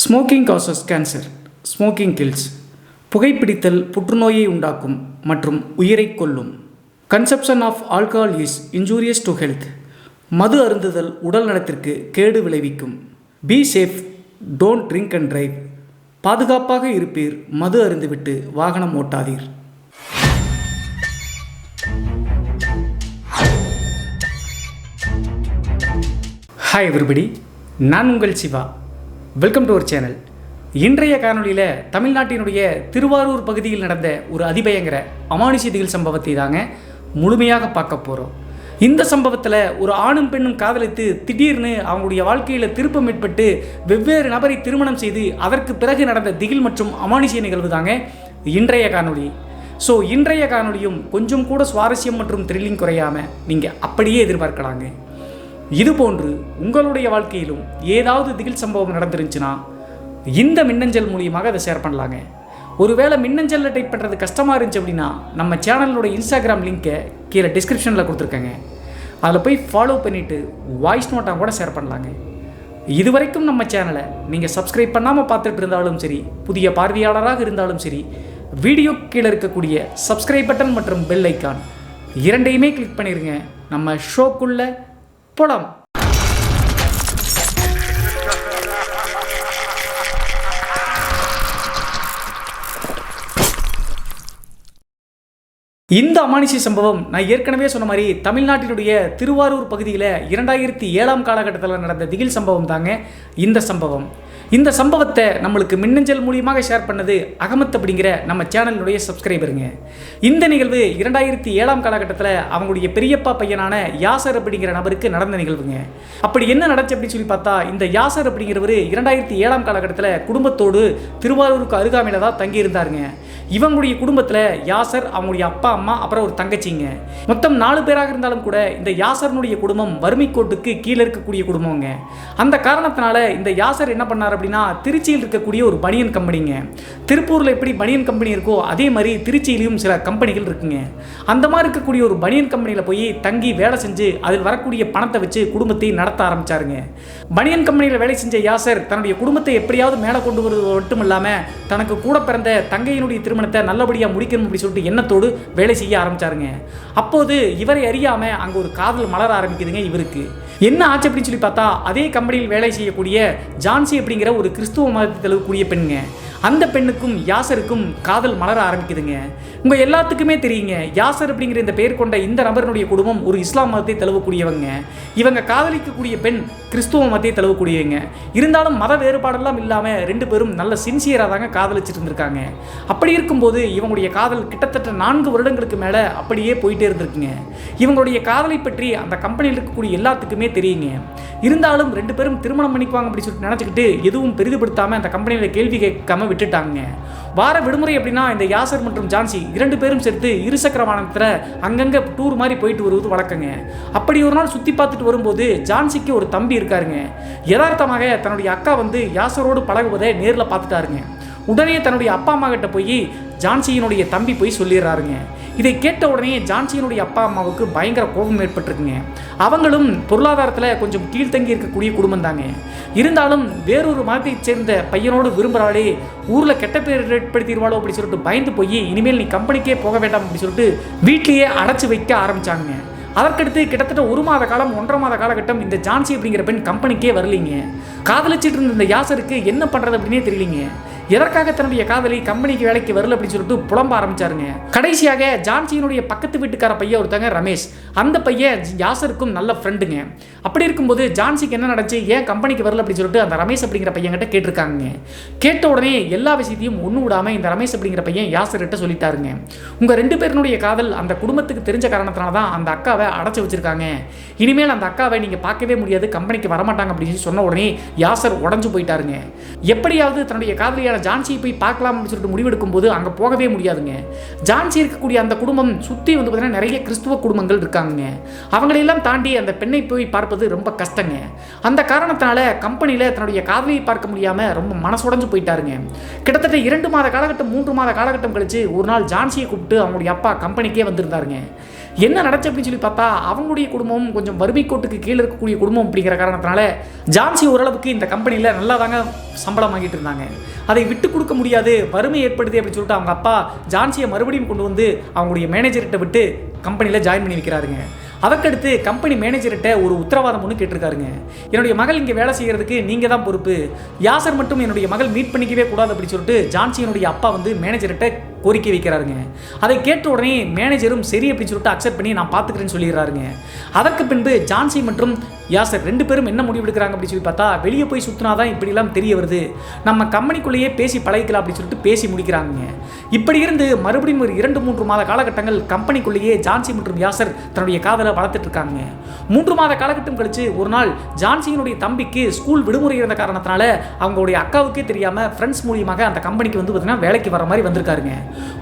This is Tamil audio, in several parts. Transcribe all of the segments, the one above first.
Smoking causes cancer. Smoking kills. புகைப்பிடித்தல் புற்றுநோயை உண்டாக்கும் மற்றும் உயிரை கொல்லும். Consumption of alcohol is injurious to health. மது அருந்துதல் உடல் நலத்திற்கு கேடு விளைவிக்கும். Be safe, don't drink and drive. பாதுகாப்பாக இருப்பீர், மது அருந்துவிட்டு வாகனம் ஓட்டாதீர். ஹாய் எவ்ரிபடி, நான் உங்கள் Siva. Welcome to our channel. இன்றைய காணொலியில் தமிழ்நாட்டினுடைய திருவாரூர் பகுதியில் நடந்த ஒரு அதிபயங்கர அமானுஷ்ய திகில் சம்பவத்தை தாங்க முழுமையாக பார்க்க போகிறோம். இந்த சம்பவத்தில் ஒரு ஆணும் பெண்ணும் காதலித்து திடீர்னு அவங்களுடைய வாழ்க்கையில் திருப்பம் ஏற்பட்டு வெவ்வேறு நபரை திருமணம் செய்து அதற்கு பிறகு நடந்த திகில் மற்றும் அமானுஷ்ய நிகழ்வு தாங்க இன்றைய காணொலி. ஸோ இன்றைய காணொலியும் கொஞ்சம் கூட சுவாரஸ்யம் மற்றும் த்ரில்லிங் குறையாமல் நீங்கள் அப்படியே எதிர்பார்க்கலாங்க. இதுபோன்று உங்களுடைய வாழ்க்கையிலும் ஏதாவது திகில் சம்பவம் நடந்துருந்துச்சுன்னா இந்த மின்னஞ்சல் மூலியமாக அதை ஷேர் பண்ணலாங்க. ஒருவேளை மின்னஞ்சலில் டைப் பண்ணுறது கஷ்டமாக இருந்துச்சு அப்படின்னா நம்ம சேனலோட இன்ஸ்டாகிராம் லிங்க்கை கீழே டிஸ்கிரிப்ஷனில் கொடுத்துருக்கேங்க. அதில் போய் ஃபாலோ பண்ணிவிட்டு வாய்ஸ் நோட்டாக கூட ஷேர் பண்ணலாங்க. இதுவரைக்கும் நம்ம சேனலை நீங்கள் சப்ஸ்கிரைப் பண்ணாமல் பார்த்துட்டு இருந்தாலும் சரி, புதிய பார்வையாளராக இருந்தாலும் சரி, வீடியோ கீழே இருக்கக்கூடிய சப்ஸ்கிரைப் பட்டன் மற்றும் பெல் ஐக்கான் இரண்டையுமே கிளிக் பண்ணிடுங்க. நம்ம ஷோக்குள்ளே போலாம். இந்த அமானுஷ்ய சம்பவம் நான் ஏற்கனவே சொன்ன மாதிரி தமிழ்நாட்டினுடைய திருவாரூர் பகுதியில் 2007 காலகட்டத்தில் நடந்த திகில் சம்பவம் தாங்க இந்த சம்பவம். இந்த சம்பவத்தை நம்மளுக்கு மின்னஞ்சல் மூலியமாக ஷேர் பண்ணது அகமத் அப்படிங்கிற நம்ம சேனலுடைய சப்ஸ்கிரைபருங்க. இந்த நிகழ்வு 2007 காலகட்டத்தில் அவங்களுடைய பெரியப்பா பையனான யாசர் அப்படிங்கிற நபருக்கு நடந்த நிகழ்வுங்க. அப்படி என்ன நடந்துச்சு அப்படின்னு சொல்லி பார்த்தா, இந்த யாசர் அப்படிங்கிறவர் 2007 காலகட்டத்தில் குடும்பத்தோடு திருவாரூருக்கு அருகாமையில் தான் தங்கியிருந்தாருங்க. இவங்களுடைய குடும்பத்தில் யாசர், அவங்களுடைய அப்பா அம்மா, அப்புறம் ஒரு தங்கச்சிங்க, மொத்தம் 4 பேராக இருந்தாலும் கூட இந்த யாசர்னுடைய குடும்பம் வறுமை கோட்டுக்கு கீழே இருக்கக்கூடிய குடும்பங்க. அந்த காரணத்தினால இந்த யாசர் என்ன பண்ணார் அப்படின்னா, திருச்சியில் இருக்கக்கூடிய ஒரு பனியன் கம்பெனிங்க. திருப்பூரில் எப்படி பனியன் கம்பெனி இருக்கோ அதே மாதிரி திருச்சியிலையும் சில கம்பெனிகள் இருக்குங்க. அந்த மாதிரி இருக்கக்கூடிய ஒரு பனியன் கம்பெனியில் போய் தங்கி வேலை செஞ்சு அதில் வரக்கூடிய பணத்தை வச்சு குடும்பத்தை நடத்த ஆரம்பிச்சாருங்க. பனியன் கம்பெனியில் வேலை செஞ்ச யாசர் தன்னுடைய குடும்பத்தை எப்படியாவது மேலே கொண்டு வருவது மட்டும் இல்லாமல் தனக்கு கூட பிறந்த தங்கையினுடைய திருமணத்தை நல்லபடியாக முடிக்கணும் அப்படின்னு சொல்லிட்டு எண்ணத்தோடு வேலை செய்ய ஆரம்பிச்சாருங்க. அப்போது இவரை அறியாம அங்க ஒரு காதல் மலர ஆரம்பிக்குதுங்க. இவருக்கு என்ன ஆச்சு அப்படின்னு சொல்லி பார்த்தா, அதே கம்பெனியில் வேலை செய்யக்கூடிய ஜான்சி அப்படிங்கிற ஒரு கிறிஸ்துவ மதத்தை தழுவக்கூடிய பெண்ணுங்க. அந்த பெண்ணுக்கும் யாசருக்கும் காதல் மலர ஆரம்பிக்குதுங்க. உங்க எல்லாத்துக்குமே தெரியுங்க, யாசர் அப்படிங்கிற இந்த பெயர் கொண்ட இந்த நபருடைய குடும்பம் ஒரு இஸ்லாம் மதத்தை தழுவக்கூடியவங்க. இவங்க காதலிக்கக்கூடிய பெண் கிறிஸ்துவ மதத்தை தழுவக்கூடியவங்க. இருந்தாலும் மத வேறுபாடெல்லாம் இல்லாமல் 2 பேரும் நல்ல சின்சியராக தாங்க காதலிச்சுட்டு இருந்திருக்காங்க. அப்படி இருக்கும்போது இவங்களுடைய காதல் கிட்டத்தட்ட 4 வருடங்களுக்கு மேலே அப்படியே போயிட்டே இருந்திருக்குங்க. இவங்களுடைய காதலை பற்றி அந்த கம்பெனியில் இருக்கக்கூடிய எல்லாத்துக்குமே தெரியுங்க. இருந்தாலும் 2 பேரும் திருமணம் பண்ணிக்குவாங்க அப்படின்னு சொல்லிட்டு நினச்சிக்கிட்டு எதுவும் பெரிதுபடுத்தாமல் அந்த கம்பெனியில் கேள்வி கேட்காம விட்டுட்டாங்க. வார விடுமுறை அப்படின்னா இந்த யாசர் மற்றும் ஜான்சி 2 பேரும் சேர்த்து இருசக்கர வாகனத்தில் அங்கங்கே டூர் மாதிரி போயிட்டு வருவது வழக்கங்க. அப்படி ஒரு நாள் சுற்றி பார்த்துட்டு வரும்போது ஜான்சிக்கு ஒரு தம்பி இருக்காருங்க. யதார்த்தமாக தன்னுடைய அக்கா வந்து யாசரோடு பழகுவதை நேரில் பார்த்துட்டாருங்க. உடனே தன்னுடைய அப்பா அம்மா கிட்ட போய் ஜான்சியினுடைய தம்பி போய் சொல்லிடுறாருங்க. இதை கேட்ட உடனே ஜான்சியினுடைய அப்பா அம்மாவுக்கு பயங்கர கோபம் ஏற்பட்டிருக்குங்க. அவங்களும் பொருளாதாரத்தில் கொஞ்சம் கீழ்த்தங்கி இருக்கக்கூடிய குடும்பம் தாங்க. இருந்தாலும் வேறொரு மதத்தை சேர்ந்த பையனோடு விரும்புகிறாளே, ஊரில் கெட்ட பேர் ஏற்படுத்திடுவாளோ அப்படி சொல்லிட்டு பயந்து போய் இனிமேல் நீ கம்பெனிக்கே போக வேண்டாம் அப்படி சொல்லிட்டு வீட்லேயே அடைச்சி வைக்க ஆரம்பித்தாங்க. அதற்கடுத்து கிட்டத்தட்ட 1 மாத காலம் 1.5 மாத காலகட்டம் இந்த ஜான்சி அப்படிங்கிற பெண் கம்பெனிக்கே வரலிங்க. காதலிச்சிட்டு இருந்த இந்த யாசருக்கு என்ன பண்ணுறது அப்படின்னே தெரியலிங்க. எதற்காக தன்னுடைய காதலி கம்பெனிக்கு வேலைக்கு வரல அப்படின்னு சொல்லிட்டு புலம்ப ஆரம்பிச்சாருங்க. கடைசியாக ஜான்சியினுடைய பக்கத்து வீட்டுக்கார பையன் ஒருத்தங்க ரமேஷ், அந்த பையன் யாசருக்கும் நல்ல ஃப்ரெண்டுங்க. அப்படி இருக்கும்போது ஜான்சிக்கு என்ன நடந்துச்சு, ஏன் கம்பெனிக்கு வரல அப்படின்னு சொல்லிட்டு அந்த ரமேஷ் அப்படிங்கிற பையன்கிட்ட கேட்டிருக்காங்க. கேட்ட உடனே எல்லா விஷயத்தையும் ஒன்று விடாமல் இந்த ரமேஷ் அப்படிங்கிற பையன் யாசர்கிட்ட சொல்லிட்டாருங்க. உங்கள் 2 பேருடைய காதல் அந்த குடும்பத்துக்கு தெரிஞ்ச காரணத்தினால தான் அந்த அக்காவை அடைச்சி வச்சிருக்காங்க. இனிமேல் அந்த அக்காவை நீங்கள் பார்க்கவே முடியாது, கம்பெனிக்கு வரமாட்டாங்க அப்படின்னு சொன்ன உடனே யாசர் உடஞ்சு போயிட்டாருங்க. எப்படியாவது தன்னுடைய காதலியான ஜான்சியை போய் பார்க்கலாம் அப்படின்னு சொல்லிட்டு முடிவெடுக்கும் போது அங்கே போகவே முடியாதுங்க. ஜான்சி இருக்கக்கூடிய அந்த குடும்பம் சுற்றி வந்து பார்த்தீங்கன்னா நிறைய கிறிஸ்துவ குடும்பங்கள் இருக்காங்க. அவங்களெல்லாம் தாண்டி அந்த பெண்ணை போய் பார்ப்பது ரொம்ப கஷ்டங்க. அந்த காரணத்தினால கம்பெனியில் தன்னுடைய காதலியை பார்க்க முடியாமல் ரொம்ப மனசுடைஞ்சு போயிட்டாருங்க. கிட்டத்தட்ட 2 மாத காலகட்டம் 3 மாத காலகட்டம் கழிச்சு ஒரு நாள் ஜான்சியை கூப்பிட்டு அவங்களுடைய அப்பா கம்பெனிக்கே வந்திருந்தாருங்க. என்ன நடந்துச்சு அப்படின்னு சொல்லி பார்த்தா அவங்களுடைய குடும்பம் கொஞ்சம் வறுமை கோட்டுக்கு கீழே இருக்கக்கூடிய குடும்பம் அப்படிங்கிற காரணத்தினால ஜான்சி ஓரளவுக்கு இந்த கம்பெனியில் நல்லா தாங்க சம்பளம் வாங்கிட்டு இருந்தாங்க. அதை விட்டு கொடுக்க முடியாது, வறுமை ஏற்படுது அப்படின்னு சொல்லிட்டு அவங்க அப்பா ஜான்சியை மறுபடியும் கொண்டு வந்து அவங்களுடைய மேனேஜர்கிட்ட விட்டு கம்பெனியில் ஜாயின் பண்ணி வைக்கிறாருங்க. அதற்கடுத்து கம்பெனி மேனேஜர்கிட்ட ஒரு உத்தரவாதம் ஒன்று கேட்டிருக்காருங்க. என்னுடைய மகள் இங்கே வேலை செய்கிறதுக்கு நீங்கள் தான் பொறுப்பு, யாசர் மட்டும் என்னுடைய மகள் மீட் பண்ணிக்கவே கூடாது அப்படின்னு சொல்லிட்டு ஜான்சியினுடைய அப்பா வந்து மேனேஜர்கிட்ட கோரிக்கை வைக்கிறாருங்க. அதை கேட்ட உடனே மேனேஜரும் சரி அப்படின்னு சொல்லிட்டு அக்செப்ட் பண்ணி நான் பார்த்துக்கிறேன்னு சொல்லிடுறாருங்க. அதற்கு பின்பு ஜான்சி மற்றும் யாசர் 2 பேரும் என்ன முடிவு எடுக்கிறாங்க அப்படின்னு சொல்லி பார்த்தா வெளியே போய் சுற்றினாதான் இப்படிலாம் தெரிய வருது, நம்ம கம்பெனிக்குள்ளேயே பேசி பழகிக்கலாம் அப்படின்னு சொல்லிட்டு பேசி முடிக்கிறாங்க. இப்படி இருந்து மறுபடியும் ஒரு 2-3 மாத காலகட்டங்கள் கம்பெனிக்குள்ளேயே ஜான்சி மற்றும் யாசர் தன்னுடைய காதலை வளர்த்துட்டு இருக்காங்க. 3 மாத காலகட்டம் கழிச்சு ஒரு நாள் ஜான்சியினுடைய தம்பிக்கு ஸ்கூல் விடுமுறை இருந்த காரணத்தினால அவங்களுடைய அக்காவுக்கே தெரியாமல் ஃப்ரெண்ட்ஸ் மூலியமாக அந்த கம்பெனிக்கு வந்து பார்த்தீங்கன்னா வேலைக்கு வர மாதிரி வந்திருக்காருங்க.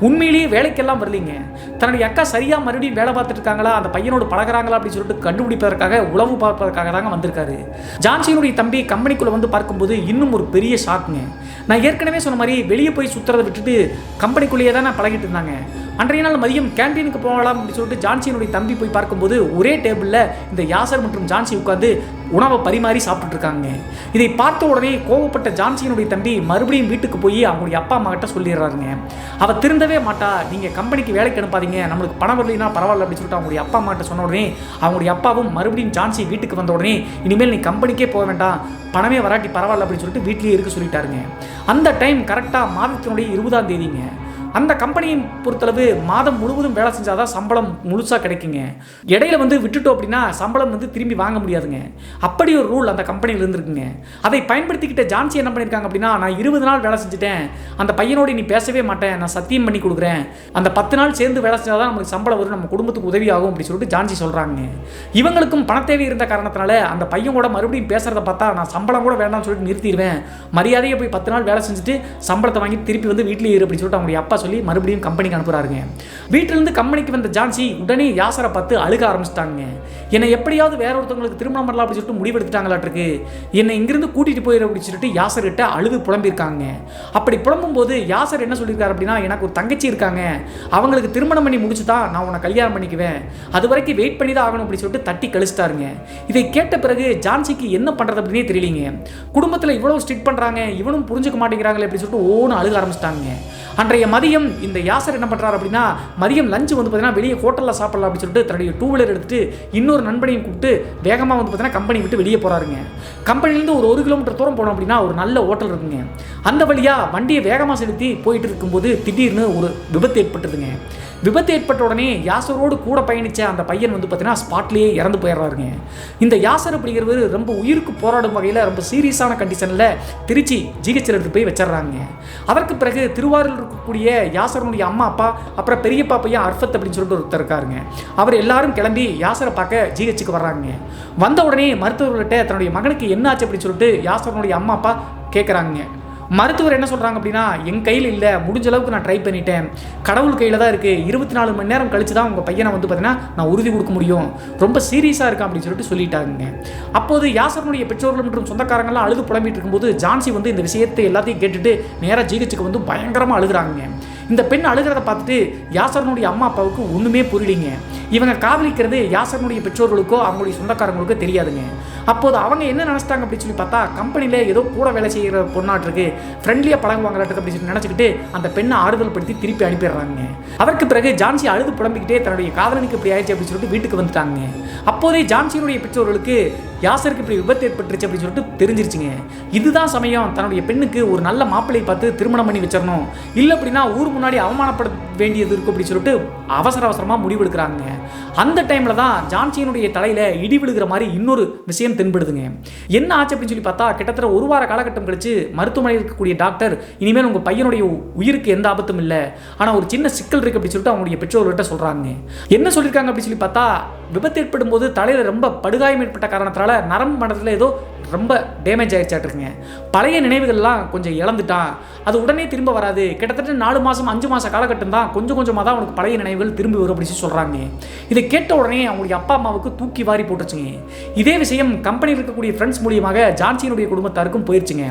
உண்மையிலேயே வேலைக்கெல்லாம் வரலீங்க, தன்னுடைய அக்கா சரியா மறுபடியும் வேலை பார்த்துட்டு இருக்காங்களா, அந்த பையனோடு பழகிறாங்களா அப்படின்னு சொல்லிட்டு கண்டுபிடிப்பதற்காக உளவு பார்ப்பதற்காக தாங்க வந்திருக்காரு. ஜான்சியினுடைய தம்பி கம்பெனிக்குள்ள வந்து பார்க்கும்போது இன்னும் ஒரு பெரிய ஷாக்குங்க. நான் ஏற்கனவே சொன்ன மாதிரி வெளியே போய் சுற்றுறதை விட்டுட்டு கம்பெனிக்குள்ளேயே தான் நான் பழகிட்டு இருந்தாங்க. அன்றைய நாள் மதியம் கேன்டீனுக்கு போகலாம் அப்படின்னு சொல்லிட்டு ஜான்சியினுடைய தம்பி போய் பார்க்கும்போது ஒரே டேபிளில் இந்த யாசர் மற்றும் ஜான்சி உட்காந்து உணவை பரிமாறி சாப்பிட்டுட்டு இருக்காங்க. இதை பார்த்த உடனே கோவப்பட்ட ஜான்சியினுடைய தம்பி மறுபடியும் வீட்டுக்கு போய் அவங்களுடைய அப்பா அம்மா கிட்ட சொல்லிடுறாருங்க. அவள் திருந்தவே மாட்டா, நீங்கள் கம்பெனிக்கு வேலைக்கு அனுப்பாதீங்க, நம்மளுக்கு பணம் வரலைன்னா பரவாயில்ல அப்படின்னு சொல்லிட்டு அவங்களுடைய அப்பா அம்மா கிட்ட சொன்ன உடனே அவங்களுடைய அப்பாவும் மறுபடியும் ஜான்சி வீட்டுக்கு வந்த உடனே இனிமேல் நீ கம்பெனிக்கே போக வேண்டாம், பணமே வராட்டி பரவாயில்ல அப்படின்னு சொல்லிட்டு வீட்லேயே இருக்க சொல்லிட்டாருங்க. அந்த டைம் கரெக்டாக மாதத்தினுடைய 20ஆம் தேதிங்க. அந்த கம்பெனியை பொறுத்தளவு மாதம் முழுவதும் வேலை செஞ்சாதான் சம்பளம் முழுசாக கிடைக்குங்க. இடையில வந்து விட்டுட்டோம் அப்படின்னா சம்பளம் வந்து திரும்பி வாங்க முடியாதுங்க. அப்படி ஒரு ரூல் அந்த கம்பெனியில் இருந்துருக்குங்க. அதை பயன்படுத்திக்கிட்ட ஜான்சி என்ன பண்ணியிருக்காங்க அப்படின்னா, நான் 20 நாள் வேலை செஞ்சுட்டேன், அந்த பையனோடு நீ பேசவே மாட்டேன், நான் சத்தியம் பண்ணி கொடுக்குறேன், அந்த 10 நாள் சேர்ந்து வேலை செஞ்சாதான் நமக்கு சம்பளம் வரும், நம்ம குடும்பத்துக்கு உதவி ஆகும் அப்படின்னு சொல்லிட்டு ஜான்சி சொல்கிறாங்க. இவங்களுக்கும் பண தேவை இருந்த காரணத்தினால அந்த பையன் கூட மறுபடியும் பேசுகிறத பார்த்தா நான் சம்பளம் கூட வேண்டாம்னு சொல்லிட்டு நிறுத்திடுவேன், மரியாதையை போய் 10 நாள் வேலை செஞ்சுட்டு சம்பளத்தை வாங்கி திருப்பி வந்து வீட்டிலேயே இரு அப்படின்னு சொல்லிட்டு அவங்களுடைய அப்பா சொல்லி மறுபடியும் கம்பெனிக்கு அனுப்புறாருங்க. வீட்டிலிருந்து கம்பெனிக்கு வந்த ஜான்சி உடனே யாசரை பார்த்து அழுக ஆரம்பிச்சிட்டாங்க. என்னை எப்படியாவது வேற ஒருத்தவங்களுக்கு திருமணம் பண்ணலாம் அப்படின்னு சொல்லிட்டு முடிவெடுத்துட்டாங்களாட்டிருக்கு, என்னை இங்கிருந்து கூட்டிட்டு போயிரு அப்படின்னு சொல்லிட்டு யாசர் கிட்ட அழுது புலம்பியிருக்காங்க. அப்படி புலம்பும் போது யாசர் என்ன சொல்லியிருக்காரு அப்படின்னா, எனக்கு ஒரு தங்கச்சி இருக்காங்க, அவங்களுக்கு திருமணம் பண்ணி முடிச்சு தான் நான் உன்னை கல்யாணம் பண்ணிக்குவேன், அது வரைக்கும் வெயிட் பண்ணி தான் ஆகணும் அப்படின்னு சொல்லிட்டு தட்டி கழிச்சிட்டாருங்க. இதை கேட்ட பிறகு ஜான்சிக்கு என்ன பண்றது அப்படின்னே தெரியலீங்க. குடும்பத்தில் இவ்வளவு ஸ்ட்ரிக்ட் பண்றாங்க, இவனும் புரிஞ்சுக்க மாட்டேங்கிறாங்களே அப்படின்னு சொல்லிட்டு ஓன்னு அழுக ஆரம்பிச்சிட்டாங்க. அன்றைய மதியம் இந்த யாசர் என்ன பண்ணுறாரு அப்படின்னா, மதியம் லஞ்சு வந்து பார்த்தீங்கன்னா வெளியே ஹோட்டலில் சாப்பிடலாம் அப்படின்னு சொல்லிட்டு தன்னுடைய 2 வீலர் எடுத்துட்டு இன்னொரு நண்பனையும் கூப்பிட்டு வேகமாக வந்து பார்த்தீங்கன்னா கம்பெனி விட்டு வெளியே போகிறாருங்க. கம்பெனிலேருந்து ஒரு 1 கிலோமீட்டர் தூரம் போனோம் அப்படின்னா ஒரு நல்ல ஹோட்டல் இருக்குங்க. அந்த வழியாக வண்டியை வேகமாக செலுத்தி போயிட்டு இருக்கும்போது திடீர்னு ஒரு விபத்து ஏற்பட்டுதுங்க. விபத்து ஏற்பட்ட உடனே யாசரோடு கூட பயணித்த அந்த பையன் வந்து பார்த்தீங்கன்னா ஸ்பாட்லேயே இறந்து போயிடுறாருங்க. இந்த யாசர் அப்படிங்கிறவர் ரொம்ப உயிருக்கு போராடும் வகையில் ரொம்ப சீரியஸான கண்டிஷனில் திருச்சி ஜிஹெச்சில் எடுத்து போய் வச்சிடறாங்க. அதற்கு பிறகு திருவாரூரில் இருக்கக்கூடிய யாசருடைய அம்மா அப்பா அப்புறம் பெரியப்பா பையன் அர்ஃபத் அப்படின்னு சொல்லிட்டு ஒருத்தர் இருக்காருங்க. அவர் எல்லாரும் கிளம்பி யாசரை பார்க்க ஜிஹெச்சுக்கு வர்றாங்க. வந்த உடனே மருத்துவர்கள்ட்ட தன்னுடைய மகனுக்கு என்ன ஆச்சு அப்படின்னு சொல்லிட்டு யாசருடைய அம்மா அப்பா கேட்குறாங்க. மருத்துவர் என்ன சொல்கிறாங்க அப்படின்னா, என் கையில் இல்லை, முடிஞ்ச அளவுக்கு நான் ட்ரை பண்ணிட்டேன், கடவுள் கையில் தான் இருக்குது, 24 மணி நேரம் கழிச்சு தான் உங்கள் பையனை வந்து பார்த்தீங்கன்னா நான் உறுதி கொடுக்க முடியும், ரொம்ப சீரியஸாக இருக்கான் அப்படின்னு சொல்லிட்டு சொல்லிட்டாங்க. அப்போது யாசருடைய பெற்றோர்கள் மற்றும் சொந்தக்காரங்களாம் அழுது புலம்பிட்டு இருக்கும்போது ஜான்சி வந்து இந்த விஷயத்தை எல்லாத்தையும் கேட்டுட்டு நேராக ஜிஹெச்சுக்கு வந்து பயங்கரமாக அழுகுறாங்க. இந்த பெண் அழுகிறத பார்த்துட்டு யாசரனுடைய அம்மா அப்பாவுக்கு ஒன்றுமே புரியலிங்க. இவங்க காதலிக்கிறது யாசரனுடைய பெற்றோர்களுக்கோ அவங்களுடைய சொந்தக்காரங்களுக்கோ தெரியாதுங்க. அப்போது அவங்க என்ன நினச்சிட்டாங்க அப்படின்னு சொல்லி பார்த்தா, கம்பெனியில் ஏதோ கூட வேலை செய்கிற பொண்ணாட்டிருக்கு, ஃப்ரெண்ட்லியாக பழகுவாங்களாட்டுக்கு அப்படின்னு சொல்லி நினச்சிக்கிட்டு அந்த பெண்ணை ஆறுதல் படுத்தி திருப்பி அனுப்பிடுறாங்க. அதற்கு பிறகு ஜான்சி அழுது புலம்பிக்கிட்டே தன்னுடைய காதலனுக்கு இப்படி ஆயிடுச்சு அப்படின்னு சொல்லிட்டு வீட்டுக்கு வந்துட்டாங்க. அப்போதே ஜான்சியினுடைய பெற்றோர்களுக்கு யாசருக்கு இப்படி விபத்து ஏற்பட்டுருச்சு அப்படின்னு சொல்லிட்டு தெரிஞ்சிருச்சுங்க. இதுதான் சமயம், தன்னுடைய பெண்ணுக்கு ஒரு நல்ல மாப்பிள்ளை பார்த்து திருமணம் பண்ணி வச்சிடணும், இல்லை அப்படின்னா ஊர் முன்னாடி அவமானப்பட வேண்டியது இருக்கும் அப்படின்னு சொல்லிட்டு அவசரமாக முடிவெடுக்கிறாங்க. அந்த டைமில் தான் ஜான்சியினுடைய தலையில் இடி விழுகிற மாதிரி இன்னொரு விஷயம் தென்படுதுங்க. என்ன ஆச்சு அப்படின்னு சொல்லி பார்த்தா, கிட்டத்தட்ட 1 வார காலகட்டம் கழிச்சு மருத்துவமனையில் இருக்கக்கூடிய டாக்டர், இனிமேல் உங்கள் பையனுடைய உயிருக்கு எந்த ஆபத்தும் இல்லை, ஆனால் ஒரு சின்ன சிக்கல் இருக்குது அப்படின்னு சொல்லிட்டு அவங்களுடைய பெற்றோர்கிட்ட சொல்கிறாங்க. என்ன சொல்லியிருக்காங்க அப்படின்னு சொல்லி பார்த்தா, விபத்து ஏற்படும் போது தலையில் ரொம்ப படுகாயம் ஏற்பட்ட காரணத்தினால நரம்பு மண்டலத்தில் ஏதோ ரொம்ப டேமேஜ் ஆகிடுச்சாட்டுருங்க. பழைய நினைவுகள்லாம் கொஞ்சம் இழந்துட்டான், அது உடனே திரும்ப வராது, கிட்டத்தட்ட 4 மாதம் 5 மாத காலகட்டம் தான், கொஞ்சம் கொஞ்சமாக தான் அவனுக்கு பழைய நினைவுகள் திரும்பி வரும் அப்படின்னு சொல்கிறாங்க. இதை கேட்ட உடனே அவங்களுடைய அப்பா அம்மாவுக்கு தூக்கி வாரி போட்டுருச்சுங்க. இதே விஷயம் கம்பெனியில் இருக்கக்கூடிய ஃப்ரெண்ட்ஸ் மூலியமாக ஜான்சியினுடைய குடும்பத்தாருக்கும் போயிடுச்சுங்க.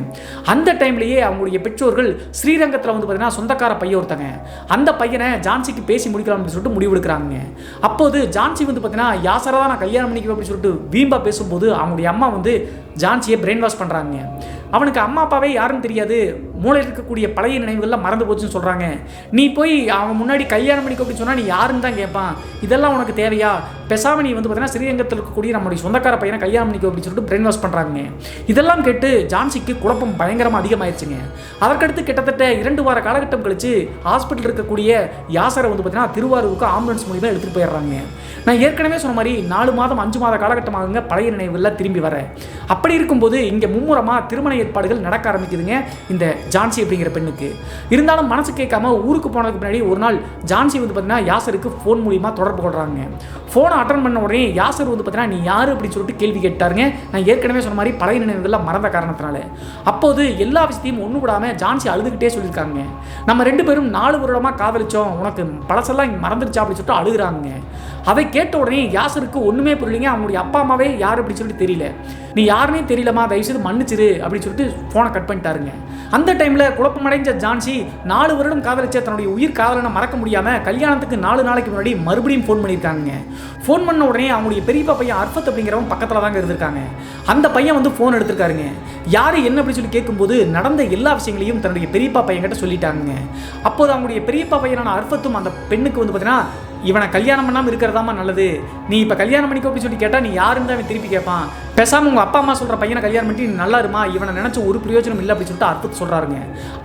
அந்த டைம்லேயே அவங்களுடைய பெற்றோர்கள் ஸ்ரீரங்கத்தில் வந்து பார்த்தீங்கன்னா சொந்தக்கார பையன் ஒருத்தங்க, அந்த பையனை ஜான்சிக்கு பேசி முடிக்கலாம் அப்படின்னு சொல்லிட்டு முடிவெடுக்கிறாங்க. அப்போது ஜான்சி வந்து பார்த்தீங்கன்னா யாசரை தான் நான் கல்யாணம் பண்ணிக்குவேன் அப்படின்னு சொல்லிட்டு வீம்பா பேசும்போது அவங்களுடைய அம்மா வந்து ஜான்சியை பிரெயின் வாஷ் பண்ணுறாங்க. அவனுக்கு அம்மா அப்பாவே யாருன்னு தெரியாது, மூளையில் இருக்கக்கூடிய பழைய நினைவுகள்லாம் மறந்து போச்சுன்னு சொல்கிறாங்க. நீ போய் அவன் முன்னாடி கல்யாணம் பண்ணிக்க அப்படின்னு சொன்னால் நீ யாருன்னு தான் கேட்பான், இதெல்லாம் உனக்கு தேவையா, பெசாம நீ வந்து பார்த்தீங்கன்னா ஸ்ரீரங்கத்தில் இருக்கக்கூடிய நம்மளுடைய சொந்தக்கார பையனை கல்யாணம் பண்ணிக்க அப்படின்னு சொல்லிட்டு பிரெயின் வாஷ் பண்ணுறாங்க. இதெல்லாம் கேட்டு ஜான்சிக்கு குழப்பம் பயங்கரமாக அதிகமாகிடுச்சுங்க. அதற்கடுத்து கிட்டத்தட்ட 2 வார காலகட்டம் கழிச்சு ஹாஸ்பிட்டல் இருக்கக்கூடிய யாசரை வந்து பார்த்தீங்கன்னா திருவாரூருக்கு ஆம்புலன்ஸ் மூலியமாக எடுத்துகிட்டு போயிடுறாங்க. நான் ஏற்கனவே சொன்ன மாதிரி 4 மாதம் 5 மாத காலகட்டமாகுங்க பழைய நினைவுகளில் திரும்பி வர. அப்படி இருக்கும்போது இங்கே மும்முரமாக திருமண ஏற்பாடுகள் நடக்க ஆரம்பிக்குதுங்க இந்த ஜான்சி அப்படிங்கிற பெண்ணுக்கு. இருந்தாலும் மனசு கேட்காம ஊருக்கு போனதுக்கு முன்னாடி ஒரு நாள் ஜான்சி வந்து பார்த்தீங்கன்னா யாசருக்கு ஃபோன் மூலியமாக தொடர்பு கொள்கிறாங்க. ஃபோனை அட்டன் பண்ண உடனே யாசர் வந்து பார்த்தீங்கன்னா நீ யார் அப்படின்னு சொல்லிட்டு கேள்வி கேட்டாருங்க. நான் ஏற்கனவே சொன்ன மாதிரி பழைய நினைவுகள்லாம் மறந்த காரணத்தினால. அப்போது எல்லா விஷயத்தையும் ஒன்று விடாமல் ஜான்சி அழுதுகிட்டே சொல்லியிருக்காங்க. நம்ம 2 பேரும் 4 வருடமாக காதலிச்சோம், உனக்கு பழசெல்லாம் இங்கே மறந்துடுச்சா அப்படின்னு சொல்லிட்டு அழுகுறாங்க. அதை கேட்ட உடனே யாசருக்கு ஒன்றுமே புரியலைங்க. அவங்களுடைய அப்பா அம்மாவே யார் அப்படின்னு சொல்லிட்டு தெரியல. நீ யாருன்னே தெரியலமா, தயவுசெய்து மன்னிச்சிரு அப்படின்னு சொல்லிட்டு ஃபோனை கட் பண்ணிட்டாருங்க. அந்த டைமில் குழப்பமடைஞ்ச ஜான்சி 4 வருடம் காதலிச்ச தன்னுடைய உயிர் காதலனை மறக்க முடியாமல் கல்யாணத்துக்கு 4 நாளைக்கு முன்னாடி மறுபடியும் ஃபோன் பண்ணியிருக்காங்க. ஃபோன் பண்ண உடனே அவங்களுடைய பெரியப்பா பையன் அர்ஃபத் அப்படிங்கிறவன் பக்கத்தில் தாங்க இருந்திருக்காங்க. அந்த பையன் வந்து ஃபோன் எடுத்திருக்காருங்க. யார் என்ன அப்படின்னு சொல்லி கேட்கும்போது நடந்த எல்லா விஷயங்களையும் தன்னுடைய பெரியப்பா பையன்கிட்ட சொல்லிட்டாங்க. அப்போது அவங்களுடைய பெரியப்பா பையனான அர்ஃபத்தும் அந்த பெண்ணுக்கு வந்து பார்த்தீங்கன்னா இவனை கல்யாணம் பண்ணாமல் இருக்கிறதாமா நல்லது, நீ இப்போ கல்யாணம் பண்ணிக்கோ அப்படின்னு சொல்லி கேட்டால் நீ யாருன்னு தான் அவன் திருப்பி கேட்பான், பேசாமல் உங்கள் அப்பா அம்மா சொல்கிற பையனை கல்யாணம் பண்ணி நீ நல்லா இருமா, இவனை நினச்ச ஒரு பிரயோஜனம் இல்லை அப்படின்னு சொல்லிட்டு அர்த்தத்தை சொல்கிறாருங்க.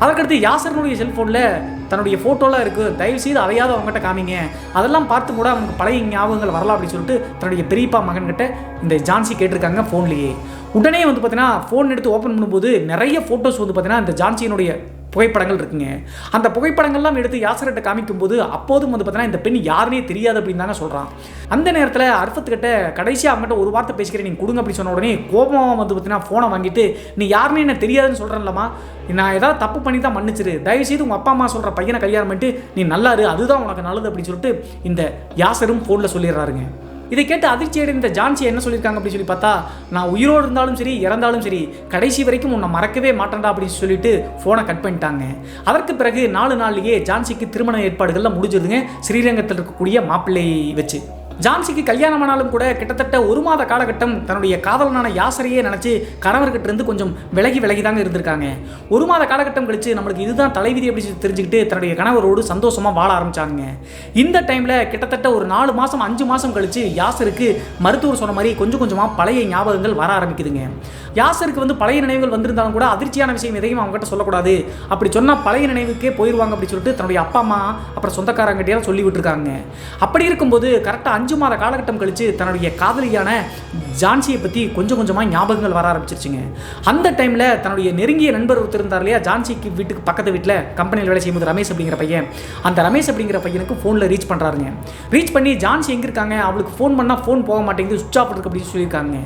அதற்கடுத்து யாசரனுடைய செல்ஃபோனில் தன்னுடைய ஃபோட்டோலாம் இருக்குது, தயவுசெய்து அதையாவது அவங்ககிட்ட காமிங்க, அதெல்லாம் பார்த்து கூட அவனுக்கு பழைய ஞாபகங்கள் வரலாம் அப்படின்னு சொல்லிட்டு தன்னுடைய பெரியப்பா மகன்கிட்ட இந்த ஜான்சி கேட்டிருக்காங்க ஃபோன்லேயே. உடனே வந்து பார்த்தீங்கன்னா ஃபோன் எடுத்து ஓப்பன் பண்ணும்போது நிறைய ஃபோட்டோஸ் வந்து பார்த்தீங்கன்னா இந்த ஜான்சியினுடைய புகைப்படங்கள் இருக்குங்க. அந்த புகைப்படங்கள்லாம் எடுத்து யாசர்கிட்ட காமிக்கும்போது அப்போதும் வந்து பார்த்தீங்கன்னா இந்த பெண் யாருனே தெரியாது அப்படின்னு தாங்க சொல்கிறான். அந்த நேரத்தில் அர்ஃபத்துக்கிட்ட கடைசியாக அவங்ககிட்ட ஒரு வார்த்தை பேசிக்கிறேன் நீங்கள் கொடுங்க அப்படின்னு சொன்ன உடனே கோபமாக வந்து பார்த்தீங்கன்னா ஃபோனை வாங்கிட்டு நீ யாருன்னு என்ன தெரியாதுன்னு சொல்கிறேன்லம்மா, நான் ஏதாவது தப்பு பண்ணி தான் மன்னிச்சிரு, தயவுசெய்து உங்கள் அப்பா அம்மா சொல்கிற பையனை கல்யாணம் பண்ணிட்டு நீ நல்லா இரு, அதுதான் உனக்கு நல்லது அப்படின்னு சொல்லிட்டு இந்த யாசரும் ஃபோனில் சொல்லிடுறாருங்க. இதை கேட்டு அதிர்ச்சி அடைந்த ஜான்சி என்ன சொல்லியிருக்காங்க அப்படின்னு சொல்லி பார்த்தா, நான் உயிரோடு இருந்தாலும் சரி இறந்தாலும் சரி கடைசி வரைக்கும் உன்னை மறக்கவே மாட்டேன்டா அப்படின்னு சொல்லிட்டு ஃபோனை கட் பண்ணிட்டாங்க. அதற்கு பிறகு 4 நாள்லேயே ஜான்சிக்கு திருமண ஏற்பாடுகள்லாம் முடிஞ்சிருதுங்க ஸ்ரீரங்கத்தில் இருக்கக்கூடிய மாப்பிள்ளையை வச்சு. ஜான்சிக்கு கல்யாணம் ஆனாலும் கூட கிட்டத்தட்ட 1 மாத காலகட்டம் தன்னுடைய காதலனான யாசரையே நினச்சி கணவர்கிட்ட இருந்து கொஞ்சம் விலகி தாங்க இருந்திருக்காங்க. 1 மாத காலகட்டம் கழிச்சு நம்மளுக்கு இதுதான் தலைவிதி அப்படின்னு தெரிஞ்சுக்கிட்டு தன்னுடைய கணவரோடு சந்தோஷமாக வாழ ஆரம்பித்தாங்க. இந்த டைமில் கிட்டத்தட்ட ஒரு 4 மாதம் 5 மாதம் கழிச்சு யாசருக்கு மருத்துவர் சொன்ன மாதிரி கொஞ்சம் கொஞ்சமாக பழைய ஞாபகங்கள் வர ஆரம்பிக்குதுங்க. யாசருக்கு வந்து பழைய நினைவுகள் வந்திருந்தாலும் கூட அதிர்ச்சியான விஷயம் எதையும் அவங்ககிட்ட சொல்லக்கூடாது, அப்படி சொன்னால் பழைய நினைவுக்கே போயிடுவாங்க அப்படின்னு சொல்லிட்டு தன்னுடைய அப்பா அம்மா அப்புறம் சொந்தக்காரங்கிட்டையெல்லாம் சொல்லி விட்டுருக்காங்க. அப்படி இருக்கும்போது கரெக்டாக 5 மாத காலகட்டம் கழிச்சு தன்னுடைய காதலியான ஜான்சியை பற்றி கொஞ்சம் கொஞ்சமாக ஞாபகங்கள் வர ஆரம்பிச்சிருச்சுங்க. அந்த டைமில் தன்னுடைய நெருங்கிய நண்பர் ஒருத்தர் இருந்தார் இல்லையா, ஜான்சிக்கு வீட்டுக்கு பக்கத்து வீட்டில் கம்பெனியில் வேலை செய்யும்போது ரமேஷ் அப்படிங்கிற பையன், அந்த ரமேஷ் அப்படிங்கிற பையனுக்கு ஃபோனில் ரீச் பண்ணுறாருங்க. ரீச் பண்ணி ஜான்சி எங்கே இருக்காங்க, அவளுக்கு ஃபோன் பண்ணால் ஃபோன் போக மாட்டேங்குது, சுவிட்ச் ஆஃப் இருக்கு அப்படின்னு சொல்லியிருக்காங்க.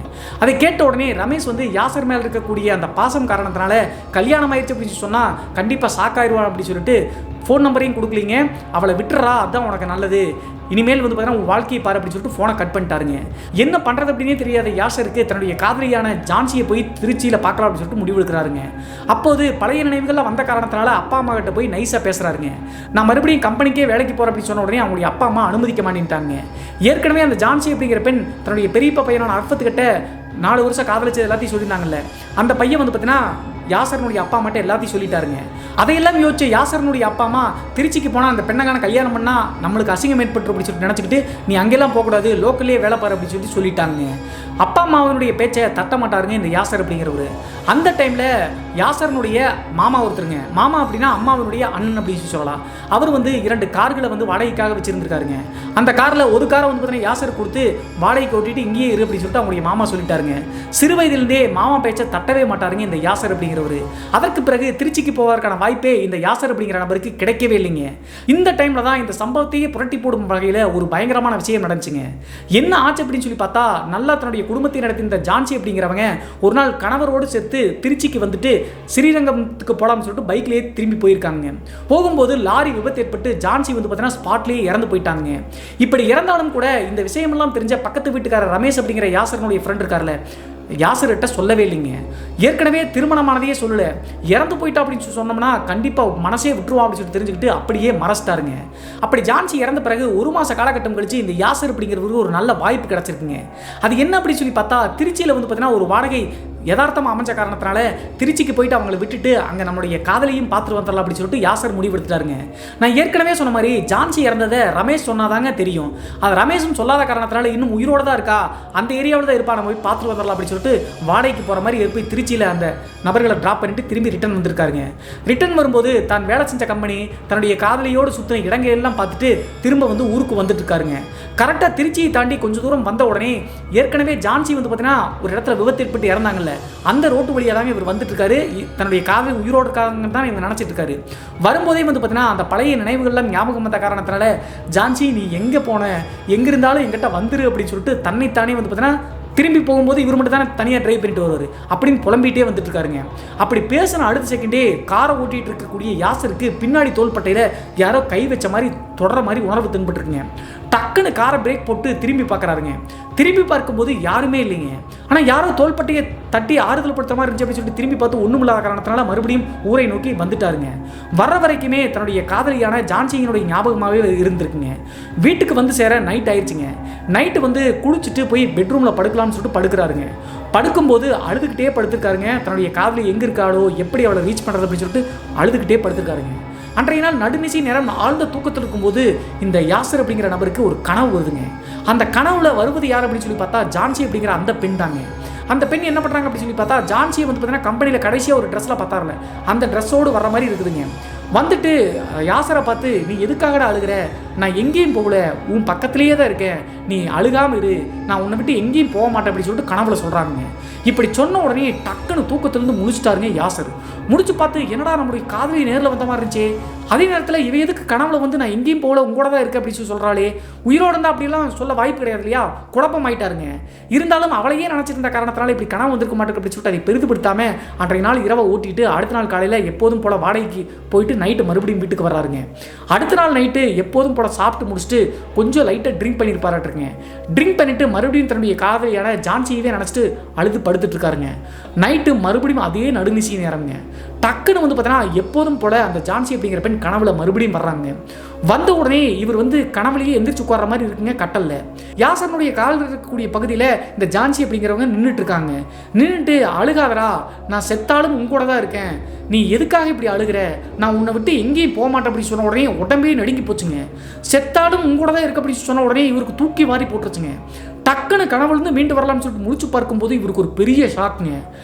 அதை கேட்ட உடனே ரமேஷ் வந்து யாசர் மேலே இருக்கக்கூடிய அந்த பாசம் காரணத்தினால கல்யாணம் ஆயிடுச்சு அப்படின்னு சொன்னால் கண்டிப்பாக ஷாக்காயிருவான் அப்படின்னு சொல்லிட்டு ஃபோன் நம்பரையும் கொடுக்கலீங்க, அவளை விட்டுறா, அதுதான் உனக்கு நல்லது, இனிமேல் வந்து பார்த்தீங்கன்னா உன் வாழ்க்கையை பாரு அப்படின்னு சொல்லிட்டு ஃபோனை கட் பண்ணிட்டாருங்க. என்ன பண்ணுறது அப்படின்னே தெரியாத யாசருக்கு தன்னுடைய காதலியான ஜான்சியை போய் திருச்சியில் பார்க்கலாம் அப்படின்னு சொல்லிட்டு முடிவெடுக்கிறாருங்க. அப்போது பழைய நினைவுகள்லாம் வந்த காரணத்தினால அப்பா அம்மா கிட்ட போய் நைஸாக பேசுகிறாருங்க. நான் மறுபடியும் கம்பெனிக்கே வேலைக்கு போகிறேன் அப்படின்னு சொன்ன உடனே அவங்களுடைய அப்பா அம்மா அனுமதிக்க மாட்டேன்ட்டாங்க. ஏற்கனவே அந்த ஜான்சி அப்படிங்கிற பெண் தன்னுடைய பெரியப்பா பையனான அர்ஃபத்துக்கிட்ட 4 வருஷம் காதலிச்சது எல்லாத்தையும் சொல்லியிருந்தாங்கல்ல, அந்த பையன் வந்து பார்த்தீங்கன்னா யாசரனுடைய அப்பா மட்டும் எல்லாத்தையும் சொல்லிட்டாருங்க. அதையெல்லாம் யோசிச்சு யாசரனுடைய அப்பா அம்மா திருச்சிக்கு போனால் அந்த பெண்ணகான கல்யாணம் பண்ணால் நம்மளுக்கு அசிங்கம் ஏற்பட்டு அப்படின்னு சொல்லிட்டு நினச்சிக்கிட்டு நீ அங்கெல்லாம் போகக்கூடாது, லோக்கல்லே வேலை பாரு அப்படின்னு சொல்லிட்டாங்க. அப்பா அம்மாவனுடைய பேச்சை தட்ட மாட்டாருங்க இந்த யாசர் அப்படிங்கிறவர். அந்த டைமில் யாசரனுடைய மாமா ஒருத்தருங்க, மாமா அப்படின்னா அம்மாவனுடைய அண்ணன் அப்படின்னு சொல்லலாம், அவர் வந்து 2 கார்களை வந்து வாடகைக்காக வச்சுருந்துருக்காருங்க. அந்த காரில் ஒரு காரை வந்து பார்த்தீங்கன்னா யாசர் கொடுத்து வாடகைக்கு ஓட்டிட்டு இங்கேயே இரு அப்படின்னு சொல்லிட்டு அவங்களுடைய மாமா சொல்லிட்டாருங்க. சிறு வயதிலிருந்தே மாமா பேச்சை தட்டவே மாட்டாருங்க இந்த யாசர் அப்படிங்கிற அப்படிங்கிறவர். அதற்கு பிறகு திருச்சிக்கு போவதற்கான வாய்ப்பே இந்த யாசர் அப்படிங்கிற நபருக்கு கிடைக்கவே இல்லைங்க. இந்த டைமில் தான் இந்த சம்பவத்தையே புரட்டி போடும் வகையில் ஒரு பயங்கரமான விஷயம் நடந்துச்சுங்க. என்ன ஆச்சு அப்படின்னு சொல்லி பார்த்தா, நல்லா தன்னுடைய குடும்பத்தை நடத்தி இந்த ஜான்சி அப்படிங்கிறவங்க ஒரு நாள் கணவரோடு சேர்த்து திருச்சிக்கு வந்துட்டு ஸ்ரீரங்கத்துக்கு போகலாம்னு சொல்லிட்டு பைக்லேயே திரும்பி போயிருக்காங்க. போகும்போது லாரி விபத்து ஏற்பட்டு ஜான்சி வந்து பார்த்தீங்கன்னா ஸ்பாட்லேயே இறந்து போயிட்டாங்க. இப்படி இறந்தாலும் கூட இந்த விஷயமெல்லாம் தெரிஞ்ச பக்கத்து வீட்டுக்காரர் ரமேஷ் அப்படிங்கிற யாசரனுடைய ஃப்ரெண்ட் இருக்கார்ல, யாசர்கிட்ட சொல்லவே இல்லைங்க. ஏற்கனவே திருமணமானதையே சொல்லலை, இறந்து போயிட்டா அப்படின்னு சொன்னோம்னா கண்டிப்பாக மனசே விட்டுருவா அப்படின்னு சொல்லி தெரிஞ்சுக்கிட்டு அப்படியே மறைச்சிட்டாருங்க. அப்படி ஜான்சி இறந்த பிறகு ஒரு மாத காலகட்டம் கழிச்சு இந்த யாசர் அப்படிங்கிறவருக்கு ஒரு நல்ல வாய்ப்பு கிடச்சிருக்குங்க. அது என்ன அப்படின்னு சொல்லி பார்த்தா, திருச்சியில் வந்து பார்த்தீங்கன்னா ஒரு வாடகை யதார்த்தமாக அமைஞ்ச காரணத்தினால திருச்சிக்கு போயிட்டு அவங்களை விட்டுட்டு அங்கே நம்மளுடைய காதலையும் பார்த்துட்டு வந்துடலாம் அப்படின்னு சொல்லிட்டு யாசர் முடிவெடுத்துட்டாருங்க. நான் ஏற்கனவே சொன்ன மாதிரி ஜான்சி இறந்ததை ரமேஷ் சொன்னாதாங்க தெரியும். அது ரமேஷும் சொல்லாத காரணத்தினால இன்னும் உயிரோடு தான் இருக்கா, அந்த ஏரியாவில் தான் இருப்பா, நம்ம போய் பார்த்துட்டு வந்துடலாம் அப்படின்னு சொல்லிட்டு வாடகைக்கு போகிற மாதிரி போய் திருச்சியில் அந்த நபர்களை ட்ராப் பண்ணிட்டு திரும்பி ரிட்டர்ன் வந்திருக்காருங்க. ரிட்டர்ன் வரும்போது தான் வேலை செஞ்ச கம்பெனி தன்னுடைய காதலியோடு சுற்றின இடங்கள் எல்லாம் பார்த்துட்டு திரும்ப வந்து ஊருக்கு வந்துட்டு இருக்காருங்க. கரெக்டாக திருச்சியை தாண்டி கொஞ்சம் தூரம் வந்த உடனே ஏற்கனவே ஜான்சி வந்து பார்த்தீங்கன்னா ஒரு இடத்துல விபத்து ஏற்பட்டு இறந்தாங்கல்ல, அந்த ரோட்டு வழியாக தாங்க இவர் வந்துட்டு இருக்காரு. தன்னுடைய காதலி உயிரோடு இருக்காங்க தான் இவர் நினச்சிட்டு இருக்காரு. வரும்போதே வந்து பார்த்தீங்கன்னா அந்த பழைய நினைவுகள்லாம் ஞாபகம் வந்த காரணத்தினால, ஜான்சி நீ எங்கே போன, எங்கே இருந்தாலும் எங்கிட்ட வந்துரு அப்படின்னு சொல்லிட்டு தன்னைத்தானே வந்து பார்த்தீங்கன்னா திரும்பி போகும்போது இவர் மட்டும் தானே தனியாக ட்ரைவ் பண்ணிட்டு வருவார் அப்படின்னு புலம்பிகிட்டே வந்துட்டு இருக்காருங்க. அப்படி பேசின அடுத்த செகண்டே காரை ஓட்டிகிட்டு இருக்கக்கூடிய யாசருக்கு பின்னாடி தோள்பட்டையில் யாரோ கை வச்ச மாதிரி தொடர மாதிரி உணர்வு தென்பட்டுருக்குங்க. டக்குன்னு காரை பிரேக் போட்டு திரும்பி பார்க்குறாருங்க. திரும்பி பார்க்கும்போது யாருமே இல்லைங்க. ஆனால் யாரோ தோள்பட்டையை தட்டி ஆறுதல் படுத்த மாதிரி இருந்துச்சு அப்படின்னு சொல்லிட்டு திரும்பி பார்த்து ஒன்றும் இல்லாத காரணத்தினால மறுபடியும் ஊரை நோக்கி வந்துட்டாருங்க. வர்ற வரைக்குமே தன்னுடைய காதலியான ஜான்சியினுடைய ஞாபகமாகவே இருந்திருக்குங்க. வீட்டுக்கு வந்து சேர நைட் ஆயிடுச்சுங்க. நைட்டு வந்து குளிச்சுட்டு போய் பெட்ரூமில் படுக்கலாம்னு சொல்லிட்டு படுக்கிறாருங்க. படுக்கும்போது அழுதுகிட்டே படுத்திருக்காருங்க. தன்னுடைய காதலி எங்கே இருக்காளோ, எப்படி அவளை ரீச் பண்ணுறது அப்படின்னு சொல்லிட்டு அழுதுகிட்டே படுத்திருக்காருங்க. அன்றைய நாள் நடுநிசி நேரம் ஆழ்ந்த தூக்கத்தில் இருக்கும்போது இந்த யாசர் அப்படிங்கிற நபருக்கு ஒரு கனவு வருதுங்க. அந்த கனவுல வருவது யார் அப்படின்னு சொல்லி பார்த்தா ஜான்சி அப்படிங்கிற அந்த பெண் தாங்க. அந்த பெண் என்ன பண்ணுறாங்க அப்படின்னு சொல்லி பார்த்தா, ஜான்சியை வந்து பார்த்தீங்கன்னா கம்பெனியில் கடைசியாக ஒரு ட்ரெஸ்ஸில் பார்த்தாருல, அந்த ட்ரெஸ்ஸோடு வர மாதிரி இருக்குதுங்க. வந்துட்டு யாசரை பார்த்து, நீ எதுக்காகடா அழுகிற, நான் எங்கேயும் போகல, உன் பக்கத்துலேயே தான் இருக்கேன், நீ அழுகாமல் இரு, நான் உன்னை விட்டு எங்கேயும் போக மாட்டேன் அப்படின்னு சொல்லிட்டு கனவுல சொல்கிறாங்க. இப்படி சொன்ன உடனே டக்குன்னு தூக்கத்திலேருந்து முடிச்சுட்டாருங்க யாசர். முடிச்சு பார்த்து, என்னடா நம்மளுடைய காதலி நேரில் வந்த மாதிரி இருந்துச்சு, அதே நேரத்தில் இவ எதுக்கு கனவுல வந்து நான் எங்கேயும் போகல உங்களோட தான் இருக்கு அப்படின்னு சொல்கிறாளே, உயிரோடு இருந்தால் அப்படிலாம் சொல்ல வாய்ப்பு கிடையாது இல்லையா, குழப்பம் ஆயிட்டாருங்க. இருந்தாலும் அவளையே நினச்சிருந்த காரணத்தினால இப்படி கனவு வந்திருக்க மாட்டேங்க அப்படின்னு சொல்லிட்டு அதை பெரிதுபடுத்தாமல் அன்றைய நாள் இரவை ஓட்டிட்டு அடுத்த நாள் காலையில் எப்போதும் போல வாடகைக்கு போயிட்டு நைட்டு மறுபடியும் வீட்டுக்கு வர்றாருங்க. அடுத்த நாள் நைட்டு எப்போதும் போல சாப்பிட்டு முடிச்சுட்டு கொஞ்சம் லைட்டாக ட்ரிங்க் பண்ணியிருப்பாருங்க. ட்ரிங்க் பண்ணிட்டு மறுபடியும் தன்னுடைய காதலியான ஜான்சியவே நினச்சிட்டு அழுது படுத்துட்டு இருக்காருங்க. நைட்டு மறுபடியும் அதே நடுநிசி நேரம்ங்க. டக்குன்னு வந்து பார்த்தீங்கன்னா எப்போதும் போல அந்த ஜான்சி அப்படிங்கிற பெண் கனவுல மறுபடியும் வர்றாங்க. வந்த உடனே இவர் வந்து கனவுலையே எந்திரிச்சு உட்கார்ற மாதிரி இருக்குங்க. கட்டல்ல யாசனுடைய கால் இருக்கக்கூடிய பகுதியில் இந்த ஜான்சி அப்படிங்கிறவங்க நின்றுட்டு இருக்காங்க. நின்றுட்டு, அழுகாதரா, நான் செத்தாலும் உங்க கூட தான் இருக்கேன், நீ எதுக்காக இப்படி அழுகிற, நான் உன்னை விட்டு எங்கேயும் போக மாட்டேன் அப்படின்னு சொன்ன உடனே உடம்பே நடுங்கி போச்சுங்க. செத்தாலும் உங்க கூட தான் இருக்க அப்படின்னு சொன்ன உடனே இவருக்கு தூக்கி வாரி போட்டுருச்சுங்க. டக்குன்னு கனவுலேருந்து மீண்டு வரலாம்னு சொல்லிட்டு முடிச்சு பார்க்கும்போது இவருக்கு ஒரு பெரிய ஷாக்குங்க.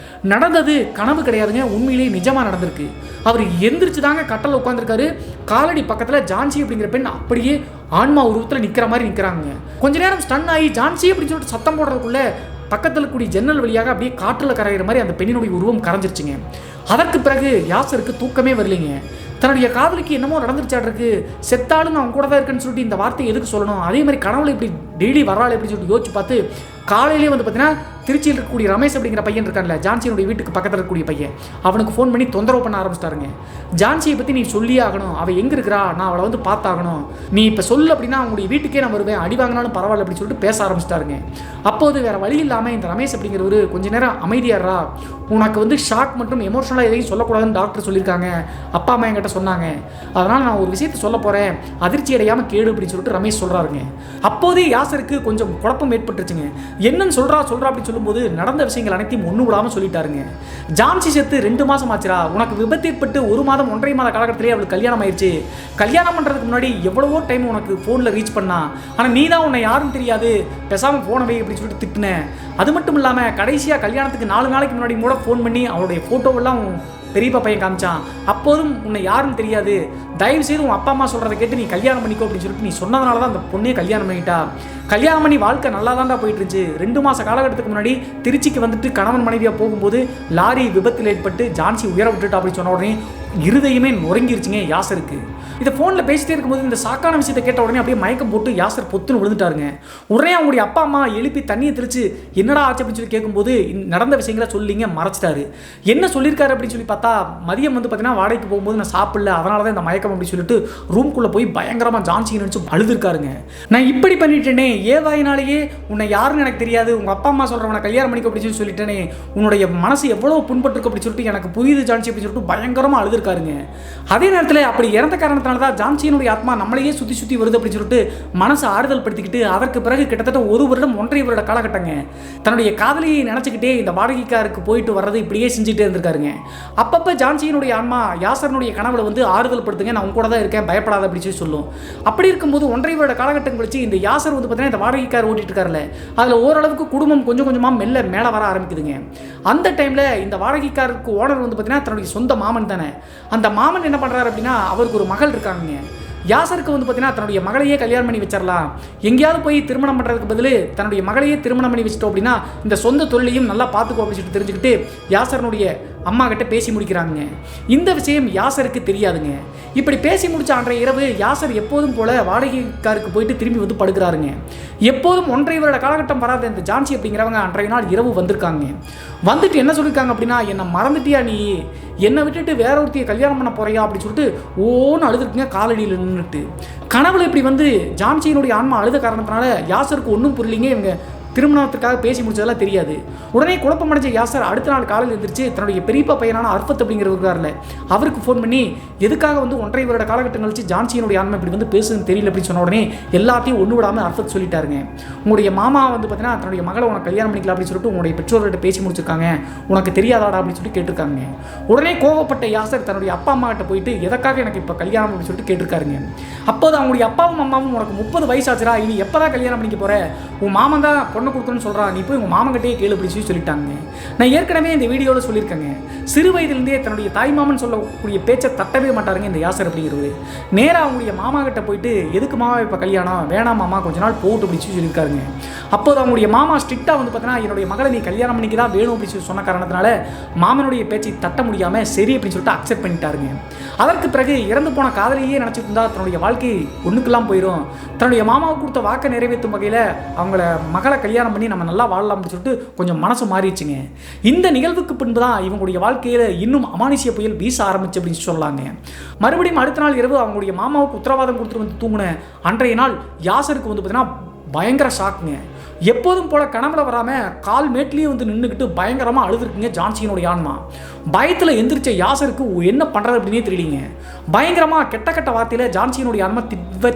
நடந்தது கனவு கிடையாதுங்க, உண்மையிலேயே நிஜமாக நடந்திருக்கு. அவர் எந்திரிச்சு தாங்க கட்டலில் உட்காந்துருக்காரு. காலடி பக்கத்தில் ஜான்சி அப்படிங்கிற பெண் அப்படியே ஆன்மா உருவத்தில் நிற்கிற மாதிரி நிற்கிறாங்க. கொஞ்ச நேரம் ஸ்டன் ஆகி ஜான்சி அப்படின்னு சொல்லிட்டு சத்தம் போடுறதுக்குள்ளே பக்கத்தில் கூடிய ஜன்னல் வழியாக அப்படியே காற்றில் கரைகிற மாதிரி அந்த பெண்ணினுடைய உருவம் கரைஞ்சிருச்சுங்க. அதற்கு பிறகு யாசருக்கு தூக்கமே வரலைங்க. தன்னுடைய காதலிக்கு என்னமோ நடந்துருச்சாட்ருக்கு, செத்தாலும் நான் கூட தான் இருக்குன்னு சொல்லிட்டு இந்த வார்த்தை எதுக்கு சொல்லணும், அதே மாதிரி கனவுல இப்படி டெய்லி வர்றாள் அப்படின்னு சொல்லிட்டு யோசிச்சு பார்த்து காலையிலேயே வந்து பார்த்தீங்கன்னா திருச்சியில் இருக்கக்கூடிய ரமேஷ் அப்படிங்கிற பையன் இருக்கான்ல, ஜான்சியினுடைய வீட்டுக்கு பக்கத்தில் இருக்கக்கூடிய பையன், அவனுக்கு ஃபோன் பண்ணி தொந்தரவு பண்ண ஆரம்பிச்சிட்டாருங்க. ஜான்சியை பற்றி நீ சொல்லியே ஆகணும், அவள் எங்கே இருக்கிறா, நான் அவளை வந்து பார்த்தாகணும், நீ இப்போ சொல்லு அப்படின்னா அவங்களுடைய வீட்டுக்கே நான் வருவேன், அடி வாங்கினாலும் பரவாயில்ல அப்படின்னு சொல்லிட்டு பேச ஆரம்பிச்சிட்டாருங்க. அப்போது வேறு வழி இல்லாமல் இந்த ரமேஷ் அப்படிங்கிறவர் கொஞ்ச நேரம் அமைதியாடுறா, உனக்கு வந்து ஷாக் மற்றும் எமோஷனலாக எதையும் சொல்லக்கூடாதுன்னு டாக்டர் சொல்லியிருக்காங்க, அப்பா அம்மா என்கிட்ட சொன்னாங்க, அதனால் நான் ஒரு விஷயத்தை சொல்ல போகிறேன், அதிர்ச்சி அடையாமல் கேடு அப்படின்னு சொல்லிட்டு ரமேஷ் சொல்கிறாருங்க. அப்போதே யாசருக்கு கொஞ்சம் குழப்பம் ஏற்பட்டுருச்சுங்க. என்னன்னு சொல்கிறா அப்படின்னு சொல்லும்போது நடந்த விஷயங்கள் அனைத்தையும் ஒன்று விடாமல் சொல்லிட்டாருங்க. ஜான்சி செத்து 2 மாதம் ஆச்சுரா, உனக்கு விபத்து ஏற்பட்டு 1 மாதம் 1.5 மாத காலகட்டத்திலே அவளுக்கு கல்யாணம் ஆயிடுச்சு, கல்யாணம் பண்ணுறதுக்கு முன்னாடி எவ்வளவோ டைம் உனக்கு ஃபோனில் ரீச் பண்ணா, ஆனால் நீ தான் உன்னை யாரும் தெரியாது பேசாமல் ஃபோனை வை அப்படின்னு சொல்லிட்டு திட்டினேன். அது மட்டும் இல்லாமல் கடைசியாக கல்யாணத்துக்கு 4 நாளைக்கு முன்னாடி கூட ஃபோன் பண்ணி அவளுடைய ஃபோட்டோவெல்லாம் பெரியப்பா பையன் காமிச்சான், அப்போதும் உன்னை யாரும் தெரியாது, தயவு செய்து உன் அப்பா அம்மா சொல்கிறத கேட்டு நீ கல்யாணம் பண்ணிக்கோ அப்படின்னு சொல்லிட்டு நீ சொன்னதுனால தான் அந்த பொண்ணே கல்யாணம் பண்ணிட்டா, கல்யாணம் பண்ணி வாழ்க்கை நல்லா தாண்டா போயிட்டு இருந்துச்சு. 2 மாத காலகட்டத்துக்கு முன்னாடி திருச்சிக்கு வந்துட்டு கணவன் மனைவியாக போகும்போது லாரி விபத்தில் ஏற்பட்டு ஜான்சி உயர விட்டுட்டா அப்படின்னு சொன்ன உடனே இருதயமே நுறங்கிருச்சுங்க யாசருக்கு. இதை ஃபோனில் பேசிட்டே இருக்கும்போது இந்த சாக்கான விஷயத்தை கேட்ட உடனே அப்படியே மயக்கம் போட்டு யாசர் பொத்துன்னு விழுந்துட்டாருங்க. உடனே அவங்களுடைய அப்பா அம்மா எழுப்பி தண்ணியை தெளிச்சு என்னடா ஆச்சு அப்படின்னு சொல்லி கேட்கும்போது நடந்த விஷயங்களை சொல்லிங்க மறைச்சிட்டாரு. என்ன சொல்லியிருக்காரு அப்படின்னு சொல்லி பார்த்தா, மதியம் வந்து பார்த்தீங்கன்னா வாடகைக்கு போகும்போது நான் சாப்பிடல, அதனால தான் இந்த மயக்கம் அப்படின்னு சொல்லிட்டு ரூம்குள்ளே போய் பயங்கரமாக ஜான்சி நினச்சி அழுதுருக்காருங்க. நான் இப்படி பண்ணிட்டேனே, ஏவாயினாலேயே உன்னை யாருன்னு எனக்கு தெரியாது, உங்கள் அப்பா அம்மா சொல்கிறவனை கல்யாணம் பண்ணிக்க அப்படின்னு சொல்லி சொல்லிட்டேனே, உன்னுடைய மனசு எவ்வளோ புண்பட்டுருக்கு அப்படின்னு சொல்லிட்டு எனக்கு புரியுது ஜான்சி அப்படின்னு சொல்லிட்டு பயங்கரமாக அழுதுருக்காருங்க. அதே நேரத்தில் அப்படி இறந்த காரணத்தினால தான் ஜான்சியினுடைய ஆத்மா நம்மளையே சுற்றி சுற்றி வருது அப்படின்னு சொல்லிட்டு மனசை ஆறுதல் படுத்திக்கிட்டு அதற்கு பிறகு கிட்டத்தட்ட 1 வருடம் 1.5 வருட காலகட்டங்க தன்னுடைய காதலியை நினச்சிக்கிட்டே இந்த வாடகைக்காருக்கு போயிட்டு வர்றது இப்படியே செஞ்சுட்டே இருந்திருக்காருங்க. அப்பப்போ ஜான்சியினுடைய ஆன்மா யாசரனுடைய கனவுல வந்து ஆறுதல் படுத்துங்க, நான் உங்க கூட தான் இருக்கேன், பயப்படாத அப்படின்னு சொல்லி சொல்லும். அப்படி இருக்கும்போது 1.5 வருட காலகட்டம் கழிச்சு இந்த யாசர் வந்து பார்த்தீங்கன்னா இந்த வாடகைக்கார் ஓட்டிட்டு இருக்காருல்ல, அதில் ஓரளவுக்கு குடும்பம் கொஞ்சம் கொஞ்சமாக மெல்ல மேலே வர ஆரம்பிக்குதுங்க. அந்த டைமில் இந்த வாடகைக்காருக்கு ஓனர் வந்து பார்த்தீங்கன்னா தன்னுடைய சொந்த மாமன் தானே. அந்த மாமன் என்ன பண்ணுறாரு அப்படின்னா, அவருக்கு ஒரு மகள் இருக்காங்க. யாசருக்கு வந்து பார்த்தீங்கன்னா தன்னுடைய மகளையே கல்யாணம் பண்ணி வச்சிடலாம், எங்கேயாவது போய் திருமணம் பண்ணுறதுக்கு பதில் தன்னுடைய மகளையே திருமணம் பண்ணி வச்சிட்டோம் அப்படின்னா இந்த சொந்த தொழிலையும் நல்லா பார்த்துக்கோ அப்படின்னு சொல்லிட்டு தெரிஞ்சுக்கிட்டு யாசரனுடைய அம்மா கிட்ட பேசி முடிக்கிறாங்க. இந்த விஷயம் யாசருக்கு தெரியாதுங்க. இப்படி பேசி முடிச்ச அன்றைய இரவு யாசர் எப்போதும் போல வாடகைக்காருக்கு போயிட்டு திரும்பி வந்து படுக்கிறாருங்க. எப்போதும் 1.5 வருட காலகட்டம் வராத இந்த ஜான்சி அப்படிங்கிறவங்க அன்றைய நாள் இரவு வந்திருக்காங்க. வந்துட்டு என்ன சொல்லியிருக்காங்க அப்படின்னா, என்னை மறந்துட்டியா நீ, என்னை விட்டுட்டு வேற ஒருத்தையை கல்யாணம் பண்ண போறியா அப்படின்னு சொல்லிட்டு ஓன்னு அழுதுருக்குங்க காலடியில் நின்றுட்டு. கனவுல இப்படி வந்து ஜான்சியினுடைய ஆன்மா அழுத காரணத்தினால யாசருக்கு ஒன்றும் புரியலிங்க. இவங்க திருமணத்திற்காக பேசி முடிச்சதெல்லாம் தெரியாது. உடனே குழப்பமடைஞ்ச யாசர் அடுத்த நாள் காலையில் எழுந்திரிச்சு தன்னுடைய பெரியப்பா பையனான அர்ஃபத் அப்படிங்கிறவர்ல அவருக்கு ஃபோன் பண்ணி எதுக்காக வந்து 1.5 வருட காலகட்டம் கழிச்சு ஜான்சியினுடைய ஆன்மா இப்படி வந்து பேசுன்னு தெரியல அப்படின்னு சொன்ன உடனே எல்லாத்தையும் ஒன்று விடாமல் அர்ஃபத் சொல்லிட்டாருங்க. உங்களுடைய மாமா வந்து பார்த்தீங்கன்னா தன்னுடைய மகளை உனக்கு கல்யாணம் பண்ணிக்கலாம் அப்படின்னு சொல்லிட்டு உங்களுடைய பெற்றோர்கிட்ட பேசி முடிச்சிருக்காங்க, உனக்கு தெரியாதாடா அப்படின்னு சொல்லி கேட்டிருக்காங்க. உடனே கோவப்பட்ட யாசர் தன்னுடைய அப்பா அம்மா கிட்ட போயிட்டு எதற்காக எனக்கு இப்போ கல்யாணம் அப்படின்னு சொல்லிட்டு கேட்டிருக்காருங்க. அப்போது அவங்களுடைய அப்பாவும் அம்மாவும் உனக்கு 30 வயசு ஆச்சுரா, இனி எப்போதான் கல்யாணம் பண்ணிக்க போற, உன் மாமன் தான் பொண்ணு கொடுக்கணும்னு சொல்கிறான், நீ போய் உங்கள் மாமன்கிட்டே கேளு அப்படின்னு சொல்லிட்டாங்க. நான் ஏற்கனவே இந்த வீடியோவில் சொல்லியிருக்கேங்க, சிறு வயதிலிருந்தே தன்னுடைய தாய் மாமன் சொல்லக்கூடிய பேச்சை தட்டவே மாட்டாருங்க இந்த யாசர் அப்படிங்கிறது. நேராக அவங்களுடைய மாமா கிட்ட போயிட்டு எதுக்கு மாமா இப்போ கல்யாணம், வேணாம் மாமா கொஞ்ச நாள் போட்டு அப்படின்னு சொல்லியிருக்காருங்க. அப்போது அவங்களுடைய மாமா ஸ்ட்ரிக்டாக வந்து பார்த்தீங்கன்னா என்னுடைய மகளை நீ கல்யாணம் பண்ணிக்க தான் வேணும் அப்படின்னு சொன்ன காரணத்தினால மாமனுடைய பேச்சை தட்ட முடியாமல் சரி அப்படின்னு சொல்லிட்டு அக்செப்ட் பண்ணிட்டாருங்க. அதற்கு பிறகு இறந்து போன காதலியே நினச்சிட்டு இருந்தா தன்னுடைய வாழ்க்கை ஒன்றுக்கெல்லாம் போயிடும், தன்னுடைய மாமாவுக்கு கொடுத்த வாக்கை நிறைவேற்றும் வகையில் அவங்கள மகளை கல்யாணம் பண்ணி நம்ம நல்லா வாழலாம் அப்படின்னு சொல்லிட்டு கொஞ்சம் மனசு மாறிடுச்சுங்க. இந்த நிகழ்வுக்கு பின்பு தான் இவங்களுடைய வாழ்க்கையில் இன்னும் அமானுஷ்ய புயல் வீச ஆரம்பிச்சு அப்படின்னு சொல்லலாங்க. மறுபடியும் அடுத்த நாள் இரவு அவங்களுடைய மாமாவுக்கு உத்தரவாதம் கொடுத்துட்டு வந்து தூங்கின அன்றைய நாள் யாசருக்கு வந்து பார்த்தீங்கன்னா பயங்கர ஷாக்குங்க. எப்போதும் போல கனவுல வராமல் கால் மேட்லேயே வந்து நின்றுக்கிட்டு பயங்கரமாக அழுதுருக்குங்க ஜான்சியினுடைய ஆன்மா. பயத்தில் எந்திரிச்ச யாசருக்கு என்ன பண்ணுறது அப்படின்னே தெரியலீங்க. பயங்கரமாக கெட்ட கெட்ட வார்த்தையில் ஜான்சியினுடைய ஆன்மா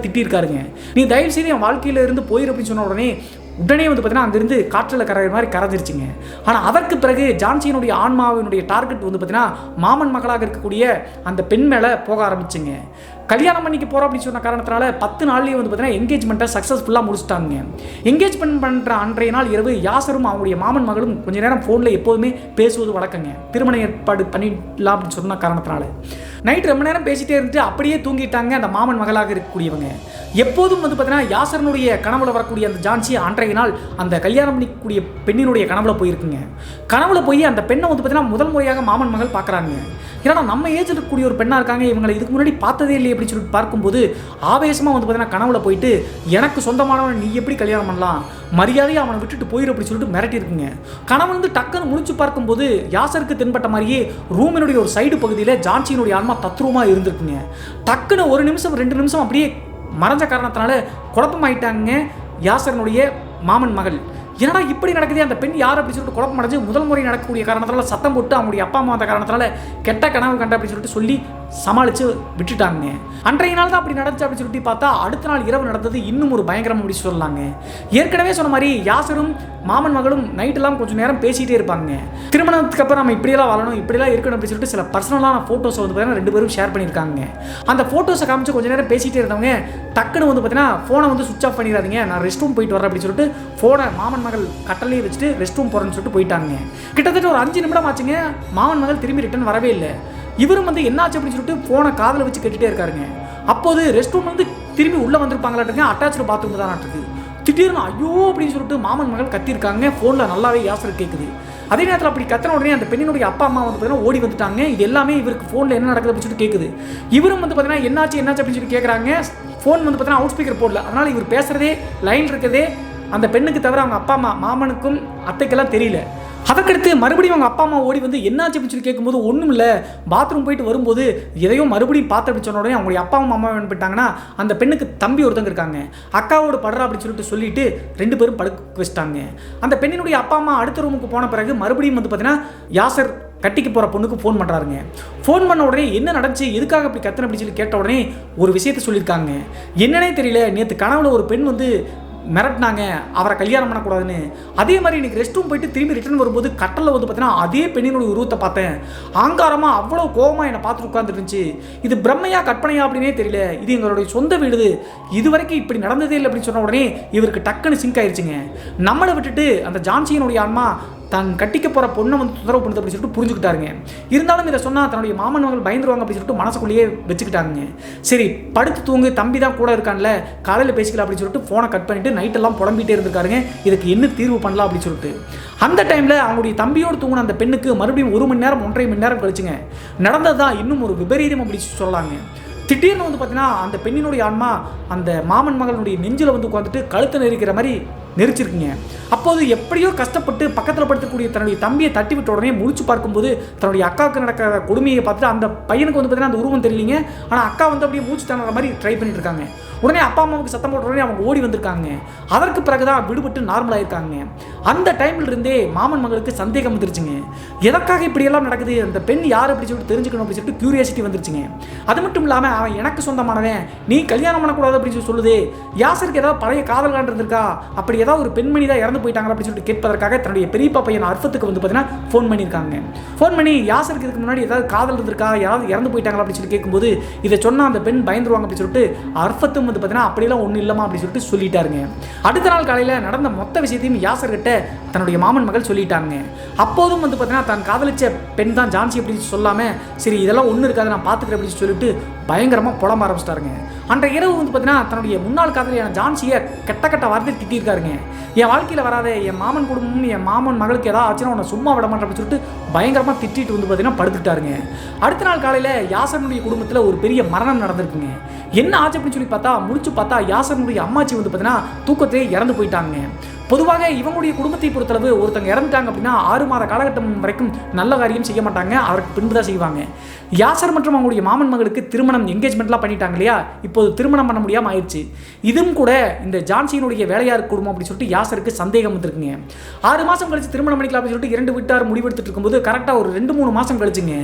திட்டிருக்காருங்க. நீ தயவு செய்து என் வாழ்க்கையில் இருந்து போயிரு அப்படின்னு சொன்ன உடனே வந்து பார்த்தீங்கன்னா அங்கேருந்து காற்றில் கரையிற மாதிரி கரைஞ்சிருச்சுங்க. ஆனால் அதற்கு பிறகு ஜான்சியினுடைய ஆன்மாவினுடைய டார்கெட் வந்து பார்த்தீங்கன்னா மாமன் மகளாக இருக்கக்கூடிய அந்த பெண் மேலே போக ஆரம்பிச்சுங்க. கல்யாணம் பண்ணிக்க போகிறோம் அப்படின்னு சொன்ன காரணத்தினால 10 நாள்லேயே வந்து பார்த்தீங்கன்னா என்கேஜ்மெண்ட்டை சக்ஸஸ்ஃபுல்லாக முடிச்சிட்டாங்க. என்கேஜ்மெண்ட் பண்ணுற அன்றைய நாள் இரவு யாசரும் அவங்களுடைய மாமன் மகளும் கொஞ்ச நேரம் ஃபோனில் எப்போதுமே பேசுவது வழக்கங்க. திருமண ஏற்பாடு பண்ணிடலாம் அப்படின்னு சொன்ன காரணத்தினால நைட் ரொம்ப நேரம் பேசிகிட்டே இருந்துட்டு அப்படியே தூங்கிட்டாங்க அந்த மாமன் மகளாக இருக்கக்கூடியவங்க. எப்போதும் வந்து பார்த்தீங்கன்னா யாசரனுடைய கனவுல வரக்கூடிய அந்த ஜான்சி அன்றைய நாள் அந்த கல்யாணம் பண்ணிக்கூடிய பெண்ணினுடைய கனவுல போயிருக்குங்க. கனவுல போய் அந்த பெண்ணை வந்து பார்த்தீங்கன்னா முதல் முறையாக மாமன் மகள் பார்க்குறாங்க. ஏன்னா நம்ம ஏஜில் இருக்கக்கூடிய ஒரு பெண்ணாக இருக்காங்க, இவங்களை இதுக்கு முன்னாடி பார்த்ததே இல்லை அப்படின்னு சொல்லிட்டு பார்க்கும்போது ஆவேசமாக வந்து பார்த்தீங்கன்னா கனவுல போயிட்டு எனக்கு சொந்தமானவன் நீ எப்படி கல்யாணம் பண்ணலாம், மரியாதையை அவனை விட்டுட்டு போயிரு அப்படின்னு சொல்லிட்டு மிரட்டி இருக்குங்க. கனவு வந்து டக்குன்னு முடிச்சு பார்க்கும்போது யாசருக்கு தென்பட்ட மாதிரியே ரூமினுடைய ஒரு சைடு பகுதியில் ஜான்சியினுடைய ஆன்மா தத்ரூபமாக இருந்திருக்குங்க. டக்குன்னு 1 நிமிஷம் 2 நிமிஷம் அப்படியே மறைஞ்ச காரணத்தினால குழப்பமாயிட்டாங்க யாசரனுடைய மாமன் மகள். என்னடா இப்படி நடக்குது, அந்த பெண் யார் அப்படின்னு சொல்லிட்டு குழப்பம் அடைஞ்சு முதல் முறை நடக்கக்கூடிய காரணத்தால் சத்தம் போட்டு அவங்களுடைய அப்பா அம்மா அந்த காரணத்தால் கெட்ட கனவு கண்ட அப்படின்னு சொல்லிட்டு சொல்லி சமாளித்து விட்டுட்டாங்க. அன்றைய நாள் தான் அப்படி நடந்துச்சு அப்படின்னு சொல்லிட்டு பார்த்தா அடுத்த நாள் இரவு நடந்தது இன்னும் ஒரு பயங்கரம் அப்படி சொல்லலாங்க. ஏற்கனவே சொன்ன மாதிரி யாசரும் மாமன் மகளும் நைட்டெல்லாம் கொஞ்சம் நேரம் பேசிகிட்டே இருப்பாங்க. திருமணத்துக்கு அப்புறம் நம்ம இப்படியெல்லாம் வாழணும் இப்படிலாம் இருக்கணும் அப்படின்னு சொல்லிட்டு சில பர்சனலான ஃபோட்டோஸை வந்து பார்த்தீங்கன்னா 2 பேரும் ஷேர் பண்ணியிருக்காங்க. அந்த ஃபோட்டோஸை காமிச்சு கொஞ்சம் நேரம் பேசிகிட்டே இருந்தவங்க டக்குன்னு வந்து பார்த்தீங்கன்னா ஃபோனை வந்து சுவிச் ஆஃப் பண்ணிடாதீங்க, நான் ரெஸ்ட் ரூம் போயிட்டு வரேன் அப்படின்னு சொல்லிட்டு ஃபோனை மாமன் மகள் கட்டளையை வச்சுட்டு ரெஸ்ட் ரூம் போகிறேன்னு சொல்லிட்டு போயிட்டாங்க. கிட்டத்தட்ட ஒரு 5 நிமிடம் ஆச்சுங்க. மாமன் மகள் திரும்பி ரிட்டர்ன் வரவே இல்லை. இவரும் வந்து என்னாச்சு அப்படின்னு சொல்லிட்டு ஃபோனை காதில் வச்சு கேட்டுகிட்டே இருக்காருங்க. அப்போது ரெஸ்ட் ரூம் வந்து திரும்பி உள்ளே வந்திருப்பாங்களாட்டுங்க, அட்டாச்சு பாத்ரூம் தான் இருக்குது. திடீர்னு ஐயோ அப்படின்னு சொல்லிட்டு மாமன் மகள் கத்திருக்காங்க. ஃபோனில் நல்லாவே யாசர் கேட்குது. அதே நேரத்தில் அப்படி கத்தின உடனே அந்த பெண்ணினுடைய அப்பா அம்மா வந்து பார்த்தீங்கன்னா ஓடி வந்துட்டாங்க. இது எல்லாமே இவருக்கு ஃபோனில் என்ன நடக்குது அப்படின்னு சொல்லிட்டு கேட்குது. இவரும் வந்து பார்த்தீங்கன்னா என்னாச்சு அப்படின்னு சொல்லி கேட்குறாங்க. ஃபோன் வந்து பார்த்தீங்கன்னா அவுட் ஸ்பீக்கர் போடல. அதனால் இவர் பேசுகிறதே லைன் இருக்கிறதே அந்த பெண்ணுக்கு தவிர அவங்க அப்பா அம்மா மாமனுக்கும் அத்தைக்கெல்லாம் தெரியல. அதற்கடுத்து மறுபடியும் அவங்க அப்பா அம்மா ஓடி வந்து என்னாச்சு அப்படின்னு சொல்லி கேட்கும்போது ஒன்றும் இல்லை, பாத்ரூம் போயிட்டு வரும்போது எதையோ மறுபடியும் பார்த்து அப்படின்னு சொன்ன உடனே அவங்களுடைய அப்பாவும் அம்மா என்ன பண்ணிட்டாங்கன்னா அந்த பெண்ணுக்கு தம்பி ஒருத்தங்க இருக்காங்க, அக்காவோட படுறா அப்படின்னு சொல்லிட்டு 2 பேரும் படுக்க வச்சுட்டாங்க. அந்த பெண்ணினுடைய அப்பா அம்மா அடுத்த ரூமுக்கு போன பிறகு மறுபடியும் வந்து பார்த்தீங்கன்னா யாசர் கட்டிக்கு போகிற பொண்ணுக்கு ஃபோன் பண்ணுறாருங்க. ஃபோன் பண்ண உடனே என்ன நடந்துச்சு, எதுக்காக அப்படி கத்தனை அப்படின்னு சொல்லி கேட்ட உடனே ஒரு விஷயத்த சொல்லியிருக்காங்க. என்னன்னே தெரியல, நேற்று கனவுல ஒரு பெண் வந்து மிரட்டினாங்க அவரை கல்யாணம் பண்ணக்கூடாதுன்னு. அதே மாதிரி இன்றைக்கி ரெஸ்ட் ரூம் போயிட்டு திரும்பி ரிட்டர்ன் வரும்போது கட்டலில் வந்து பார்த்தீங்கன்னா அதே பெண்ணினுடைய உருவத்தை பார்த்தேன். ஆங்காரமாக அவ்வளோ கோபமாக என்னை பார்த்துட்டு உட்காந்துருந்துச்சு. இது பிரம்மையா கற்பனையா அப்படின்னே தெரியல, இது எங்களுடைய சொந்த வீடு, இது வரைக்கும் இப்படி நடந்ததே இல்லை அப்படின்னு சொன்ன உடனே இவருக்கு டக்குன்னு சிங்க் ஆயிடுச்சுங்க. நம்மளை விட்டுட்டு அந்த ஜான்சியினுடைய ஆன்மா தான் கட்டிக்க போகிற பொண்ணை வந்து தொந்தரவு பண்ணுது அப்படின்னு சொல்லிட்டு புரிஞ்சுக்கிட்டாருங்க. இருந்தாலும் இதை சொன்னால் தன்னுடைய மாமன் மகள் பயந்துருவாங்க அப்படின்னு சொல்லிட்டு மனசுக்குள்ளேயே வச்சுக்கிட்டாங்க. சரி படுத்து தூங்கு, தம்பி தான் கூட இருக்கான்ல, காலையில் பேசிக்கலாம் அப்படின்னு சொல்லிட்டு ஃபோனை கட் பண்ணிவிட்டு நைட்டெல்லாம் புலம்பிகிட்டே இருந்திருக்காருங்க. இதுக்கு என்ன தீர்வு பண்ணலாம் அப்படின்னு சொல்லிட்டு அந்த டைமில் அவங்களுடைய தம்பியோடு தூங்கின அந்த பெண்ணுக்கு மறுபடியும் 1 மணி நேரம் 1.5 மணி நேரம் கழிச்சுங்க நடந்தது தான் இன்னும் ஒரு விபரீதம் அப்படின்னு சொல்லலாங்க. திடீர்னு வந்து பார்த்தீங்கன்னா அந்த பெண்ணினுடைய ஆன்மா அந்த மாமன் மகளுடைய நெஞ்சில் வந்து உட்காந்துட்டு கழுத்தை நெரிக்கிற மாதிரி நெரிச்சிருக்குங்க. அப்போது எப்படியோ கஷ்டப்பட்டு பக்கத்தில் படுத்தக்கூடிய தன்னுடைய தம்பியை தட்டி விட்ட உடனே முழிச்சு பார்க்கும்போது தன்னுடைய அக்காவுக்கு நடக்கிற கொடுமையை பார்த்துட்டு அந்த பையனுக்கு வந்து பார்த்தீங்கன்னா அந்த உருவம் தெரியலிங்க. ஆனால் அக்கா வந்து அப்படியே மூச்சு தண்ணுற மாதிரி ட்ரை பண்ணிட்டு இருக்காங்க. உடனே அப்பா அம்மாவுக்கு சத்தம் போட்ட உடனே அவங்க ஓடி வந்திருக்காங்க. அதற்கு பிறகுதான் விடுபட்டு நார்மலாக இருக்காங்க. அந்த டைமில் இருந்தே மாமன் மகளுக்கு சந்தேகம் வந்துருச்சுங்க. எதற்காக இப்படியெல்லாம் நடக்குது, அந்த பெண் யார் அப்படி சொல்லிட்டு தெரிஞ்சுக்கணும் அப்படின்னு சொல்லிட்டு கியூரியாசிட்டி வந்துருச்சுங்க. அது மட்டும் இல்லாமல் அவன் எனக்கு சொந்தமானவன், நீ கல்யாணம் பண்ணக்கூடாது அப்படின்னு சொல்லி சொல்லுது. யாசருக்கு ஏதாவது பழைய காதல் இருந்திருக்கா, அப்படி ஏதாவது ஒரு பெண்மணி தான் இறந்து போயிட்டாங்க அப்படின்னு சொல்லிட்டு கேட்பதற்காக தன்னுடைய பெரியப்பா பையன் அர்ஃபத்துக்கு வந்து பார்த்தீங்கன்னா ஃபோன் பண்ணியிருக்காங்க. ஃபோன் பண்ணி யாசருக்கு இதுக்கு முன்னாடி ஏதாவது காதல் இருந்திருக்கா, யாராவது இறந்து போயிட்டாங்களா அப்படின்னு சொல்லி கேட்கும்போது இதை சொன்னால் அந்த பெண் பயந்துருவாங்க அப்படின்னு சொல்லிட்டு அர்ஃபத்தும் வந்து பார்த்தீங்கன்னா அப்படியெல்லாம் ஒன்றும் இல்லமா அப்படின்னு சொல்லிட்டு சொல்லிட்டாருங்க. அடுத்த நாள் காலையில் நடந்த மொத்த விஷயத்தையும் யாசர்கிட்ட தன்னுடைய மாமன் மகள் சொல்லிட்டாங்க. அப்போதும் வந்து பார்த்தீங்கன்னா தான் காதலிச்ச பெண் தான் ஜான்சி அப்படின்னு சொல்லாமல் சரி இதெல்லாம் ஒன்றும் இருக்காது நான் பார்த்துக்கிறேன் அப்படின்னு சொல்லிட்டு பயங்கரமாக புலம்ப ஆரம்பிச்சிட்டாருங்க. அன்றைய இரவு வந்து பார்த்தீங்கன்னா தன்னுடைய முன்னாள் காதலியான ஜான்சியை கட்ட வார்த்தை திட்டிருக்காருங்க. என் வாழ்க்கையில் வராத என் மாமன் குடும்பம் என் மாமன் மகளுக்கு ஏதாவது ஆச்சுன்னா உன்னை சும்மா விட மாட்டேன் அப்படின்னு சொல்லிட்டு பயங்கரமாக திட்டிட்டு வந்து பார்த்தீங்கன்னா படுத்துட்டாருங்க. அடுத்த நாள் காலையில் யாசனுடைய குடும்பத்தில் ஒரு பெரிய மரணம் நடந்திருக்குங்க. என்ன ஆச்சு அப்படின்னு சொல்லி பார்த்தா முடிச்சு பார்த்தா யாசனுடைய அம்மாச்சி வந்து பார்த்தீங்கன்னா தூக்கத்திலே இறந்து போயிட்டாங்க. பொதுவாக இவங்களுடைய குடும்பத்தை பொறுத்தளவு ஒருத்தங்க இறந்துட்டாங்க அப்படின்னா 6 மாத காலகட்டம் வரைக்கும் நல்ல காரியம் செய்ய மாட்டாங்க, அதற்கு பின்பு தான் செய்வாங்க. யாசர் மற்றும் அவங்களுடைய மாமன் மகளுக்கு திருமணம் என்கேஜ்மெண்ட்லாம் பண்ணிட்டாங்க இல்லையா, இப்போது திருமணம் பண்ண முடியாமல் ஆயிடுச்சு. இதுவும் கூட இந்த ஜான்சியினுடைய வேலையார் குடும்பம் அப்படின்னு சொல்லிட்டு யாசருக்கு சந்தேகம் வந்துருக்குங்க. 6 மாதம் கழிச்சு திருமணம் பண்ணிக்கலாம் அப்படின்னு சொல்லிட்டு 2 வீட்டார் முடிவெடுத்துட்டு இருக்கும்போது கரெக்டாக ஒரு 2-3 மாதம் கழிச்சுங்க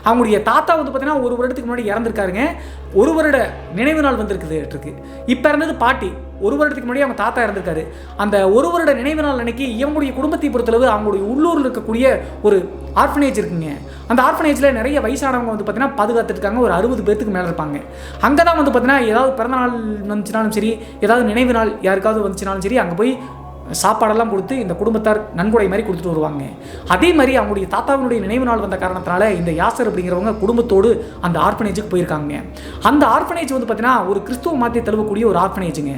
அவங்களுடைய தாத்தா வந்து பார்த்தீங்கன்னா 1 வருடத்துக்கு முன்னாடி இறந்துருக்காருங்க. 1 வருட நினைவு நாள் வந்திருக்குது. இப்போ இருந்தது பாட்டி, 1 வருடத்துக்கு முன்னாடி அவங்க தாத்தா இறந்திருக்காரு. அந்த 1 வருட நினைவு நாள் அன்னைக்கு இவங்களுடைய குடும்பத்தை பொறுத்தளவு அவங்களுடைய உள்ளூரில் இருக்கக்கூடிய ஒரு ஆர்ஃபனேஜ் இருக்குங்க. அந்த ஆர்ஃபனேஜில் நிறைய வயசானவங்க வந்து பார்த்தீங்கன்னா பாதுகாத்துட்டு இருக்காங்க. ஒரு 60 பேருக்கு மேலே இருப்பாங்க. அங்கே தான் வந்து பார்த்தீங்கன்னா ஏதாவது பிறந்த நாள் வந்துச்சுனாலும் சரி, ஏதாவது நினைவு நாள் யாருக்காவது வந்துச்சுனாலும் சரி, அங்கே போய் சாப்பாடெல்லாம் கொடுத்து இந்த குடும்பத்தார் நன்கொடை மாதிரி கொடுத்துட்டு வருவாங்க. அதே மாதிரி அவங்களுடைய தாத்தாவினுடைய நினைவு நாள் வந்த காரணத்தினால இந்த யாசர் அப்படிங்கிறவங்க குடும்பத்தோடு அந்த ஆர்ஃபனேஜுக்கு போயிருக்காங்க. அந்த ஆர்ஃபனேஜ் வந்து பார்த்தீங்கன்னா ஒரு கிறிஸ்துவ மாற்றி தழுவக்கூடிய ஒரு ஆர்ஃபனேஜுங்க.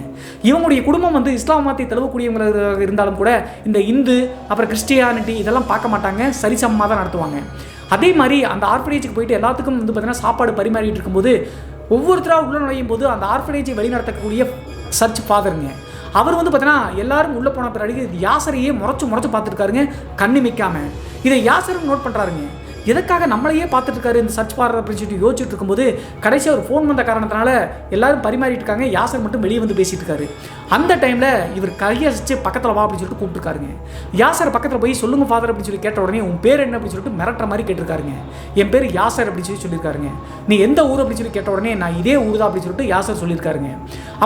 இவங்களுடைய குடும்பம் வந்து இஸ்லாம் மாற்றி தழுவக்கூடியவங்க இருந்தாலும் கூட இந்த இந்து அப்புறம் கிறிஸ்டியானிட்டி இதெல்லாம் பார்க்க மாட்டாங்க, சரிசமமாக தான் நடத்துவாங்க. அதே மாதிரி அந்த ஆர்ஃபனேஜுக்கு போயிட்டு எல்லாத்துக்கும் வந்து பார்த்தீங்கன்னா சாப்பாடு பரிமாறிட்டு இருக்கும்போது ஒவ்வொருத்தராக உள்ள நுழையும் போது அந்த ஆர்ஃபனேஜை வழிநடத்தக்கூடிய சர்ச் ஃபாதருங்க அவர் வந்து பார்த்தீங்கன்னா எல்லாரும் உள்ளே போன பிறகு யாசரையே முறைச்சு பார்த்துருக்காருங்க கண்ணு மிக்காமல். இதை யாசரும் நோட் பண்ணுறாருங்க. எதுக்காக நம்மளையே பார்த்துட்டு இருக்காரு இந்த சர்ச் பாடுற அப்படின்னு சொல்லிட்டு யோசிச்சுட்டு இருக்கும்போது கடைசியாக ஒரு ஃபோன் வந்த காரணத்தினால எல்லாரும் பரிமாறிட்டு இருக்காங்க. யாசர் மட்டும் வெளியே வந்து பேசிட்டு இருக்காரு. அந்த டைமில் இவர் கையசிச்சு பக்கத்தில் வா அப்படின்னு சொல்லிட்டு கூப்பிட்டுருக்காருங்க. யாசர் பக்கத்தில் போய் சொல்லுங்க ஃபாதர் அப்படின்னு சொல்லி கேட்ட உடனே உன் பேர் என்ன அப்படின்னு சொல்லிட்டு மிரட்டுற மாதிரி கேட்டிருக்காருங்க. என் பேர் யாசர் அப்படின்னு சொல்லியிருக்காருங்க. நீ எந்த ஊர் அப்படின்னு சொல்லி கேட்ட உடனே நான் இதே ஊர் தான் அப்படின்னு சொல்லிட்டு யாசர் சொல்லியிருக்காருங்க.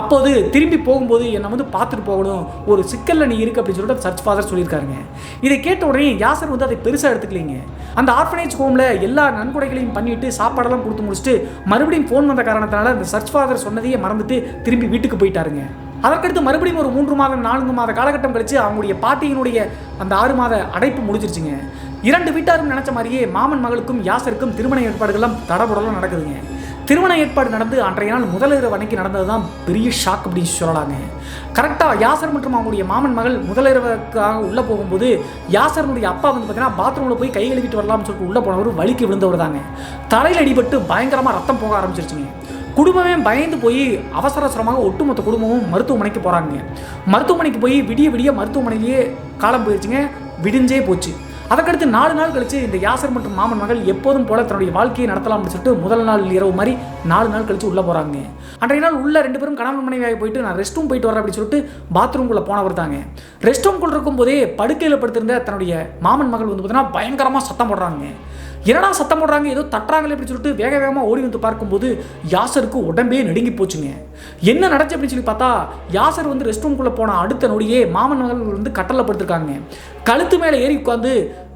அப்போது திரும்பி போகும்போது என்னை வந்து பார்த்துட்டு போகணும், ஒரு சிக்கலில் நீ இருக்கு அப்படின்னு சொல்லிட்டு சர்ச் ஃபாதர் சொல்லியிருக்காருங்க. இதை கேட்ட உடனே யாசர் வந்து அதை பெருசாக எடுத்துக்கலிங்க. அந்த ஆர்ஃபனேஜ் ஹோமில் எல்லா நன்கொடைகளையும் பண்ணிட்டு சாப்பாடெல்லாம் கொடுத்து முடிச்சுட்டு மறுபடியும் ஃபோன் வந்த காரணத்தினால அந்த சர்ச் ஃபாதர் சொன்னதையே மறந்துட்டு திரும்பி வீட்டுக்கு போயிட்டாருங்க. அதற்கடுத்து மறுபடியும் ஒரு 3 மாதம் 4 மாத காலகட்டம் கழிச்சு அவங்களுடைய பாட்டியினுடைய அந்த 6 மாத அடைப்பு முடிஞ்சிருச்சுங்க. 2 வீட்டாரும் நினச்ச மாதிரியே மாமன் மகளுக்கும் யாசருக்கும் திருமண ஏற்பாடுகள்லாம் தடபுடலாம் நடக்குதுங்க. திருமண ஏற்பாடு நடந்து அன்றைய நாள் முதல் இரவு அன்னைக்கு நடந்தது தான் பெரிய ஷாக் அப்படின்னு சொல்லலாங்க. கரெக்டாக யாசர் மற்றும் அவங்களுடைய மாமன் மகள் முதல் இரவுக்காக உள்ளே போகும்போது யாசருடைய அப்பா வந்து பார்த்தீங்கன்னா பாத்ரூமில் போய் கை கழுவிட்டு வரலாம்னு சொல்லிட்டு உள்ளே போனவர் வலிக்கு விழுந்தவர் தாங்க. தலையில் அடிபட்டு பயங்கரமாக ரத்தம் போக ஆரம்பிச்சிருச்சுங்க. குடும்பமே பயந்து போய் அவசரமாக ஒட்டுமொத்த குடும்பமும் மருத்துவமனைக்கு போகிறாங்க. மருத்துவமனைக்கு போய் விடிய விடிய மருத்துவமனையிலேயே காலம் போயிடுச்சுங்க. விடிஞ்சே போச்சு. அதற்கடுத்து 4 நாள் கழிச்சு இந்த யாசர் மற்றும் மாமன் மகள் எப்போதும் போல தன்னுடைய வாழ்க்கையை நடத்தலாம்னு சொல்லிட்டு முதல் நாள் இரவு மாதிரி 4 நாள் கழிச்சு உள்ளே போகிறாங்க. அன்றைய நாள் உள்ள 2 பேரும் கணவன் மனைவியாகி போயிட்டு நான் ரெஸ்ட் ரூம் போயிட்டு வரேன் அப்படின்னு சொல்லிட்டு பாத்ரூம்குள்ளே போனவர் தாங்க. ரெஸ்ட் ரூம்குள்ளே இருக்கும்போதே படுக்கையில் படுத்திருந்த தன்னுடைய மாமன் மகள் வந்து பார்த்தீங்கன்னா பயங்கரமாக சத்தம் போடுறாங்க. என்னடா சத்தம் போடுறாங்க, ஏதோ தட்டுறாங்களே அப்படின்னு சொல்லிட்டு வேக வேகமாக ஓடி வந்து பார்க்கும்போது யாசருக்கு உடம்பே நடுங்கி போச்சுங்க. என்ன நடந்துச்சு அப்படின்னு சொல்லி பார்த்தா யாசர் வந்து ரெஸ்ட் ரூம்குள்ளே போன அடுத்த நொடியே மாமன் மகள் வந்து கட்டலில் படுத்திருக்காங்க. கழுத்து மேலே ஏறி உட்காந்து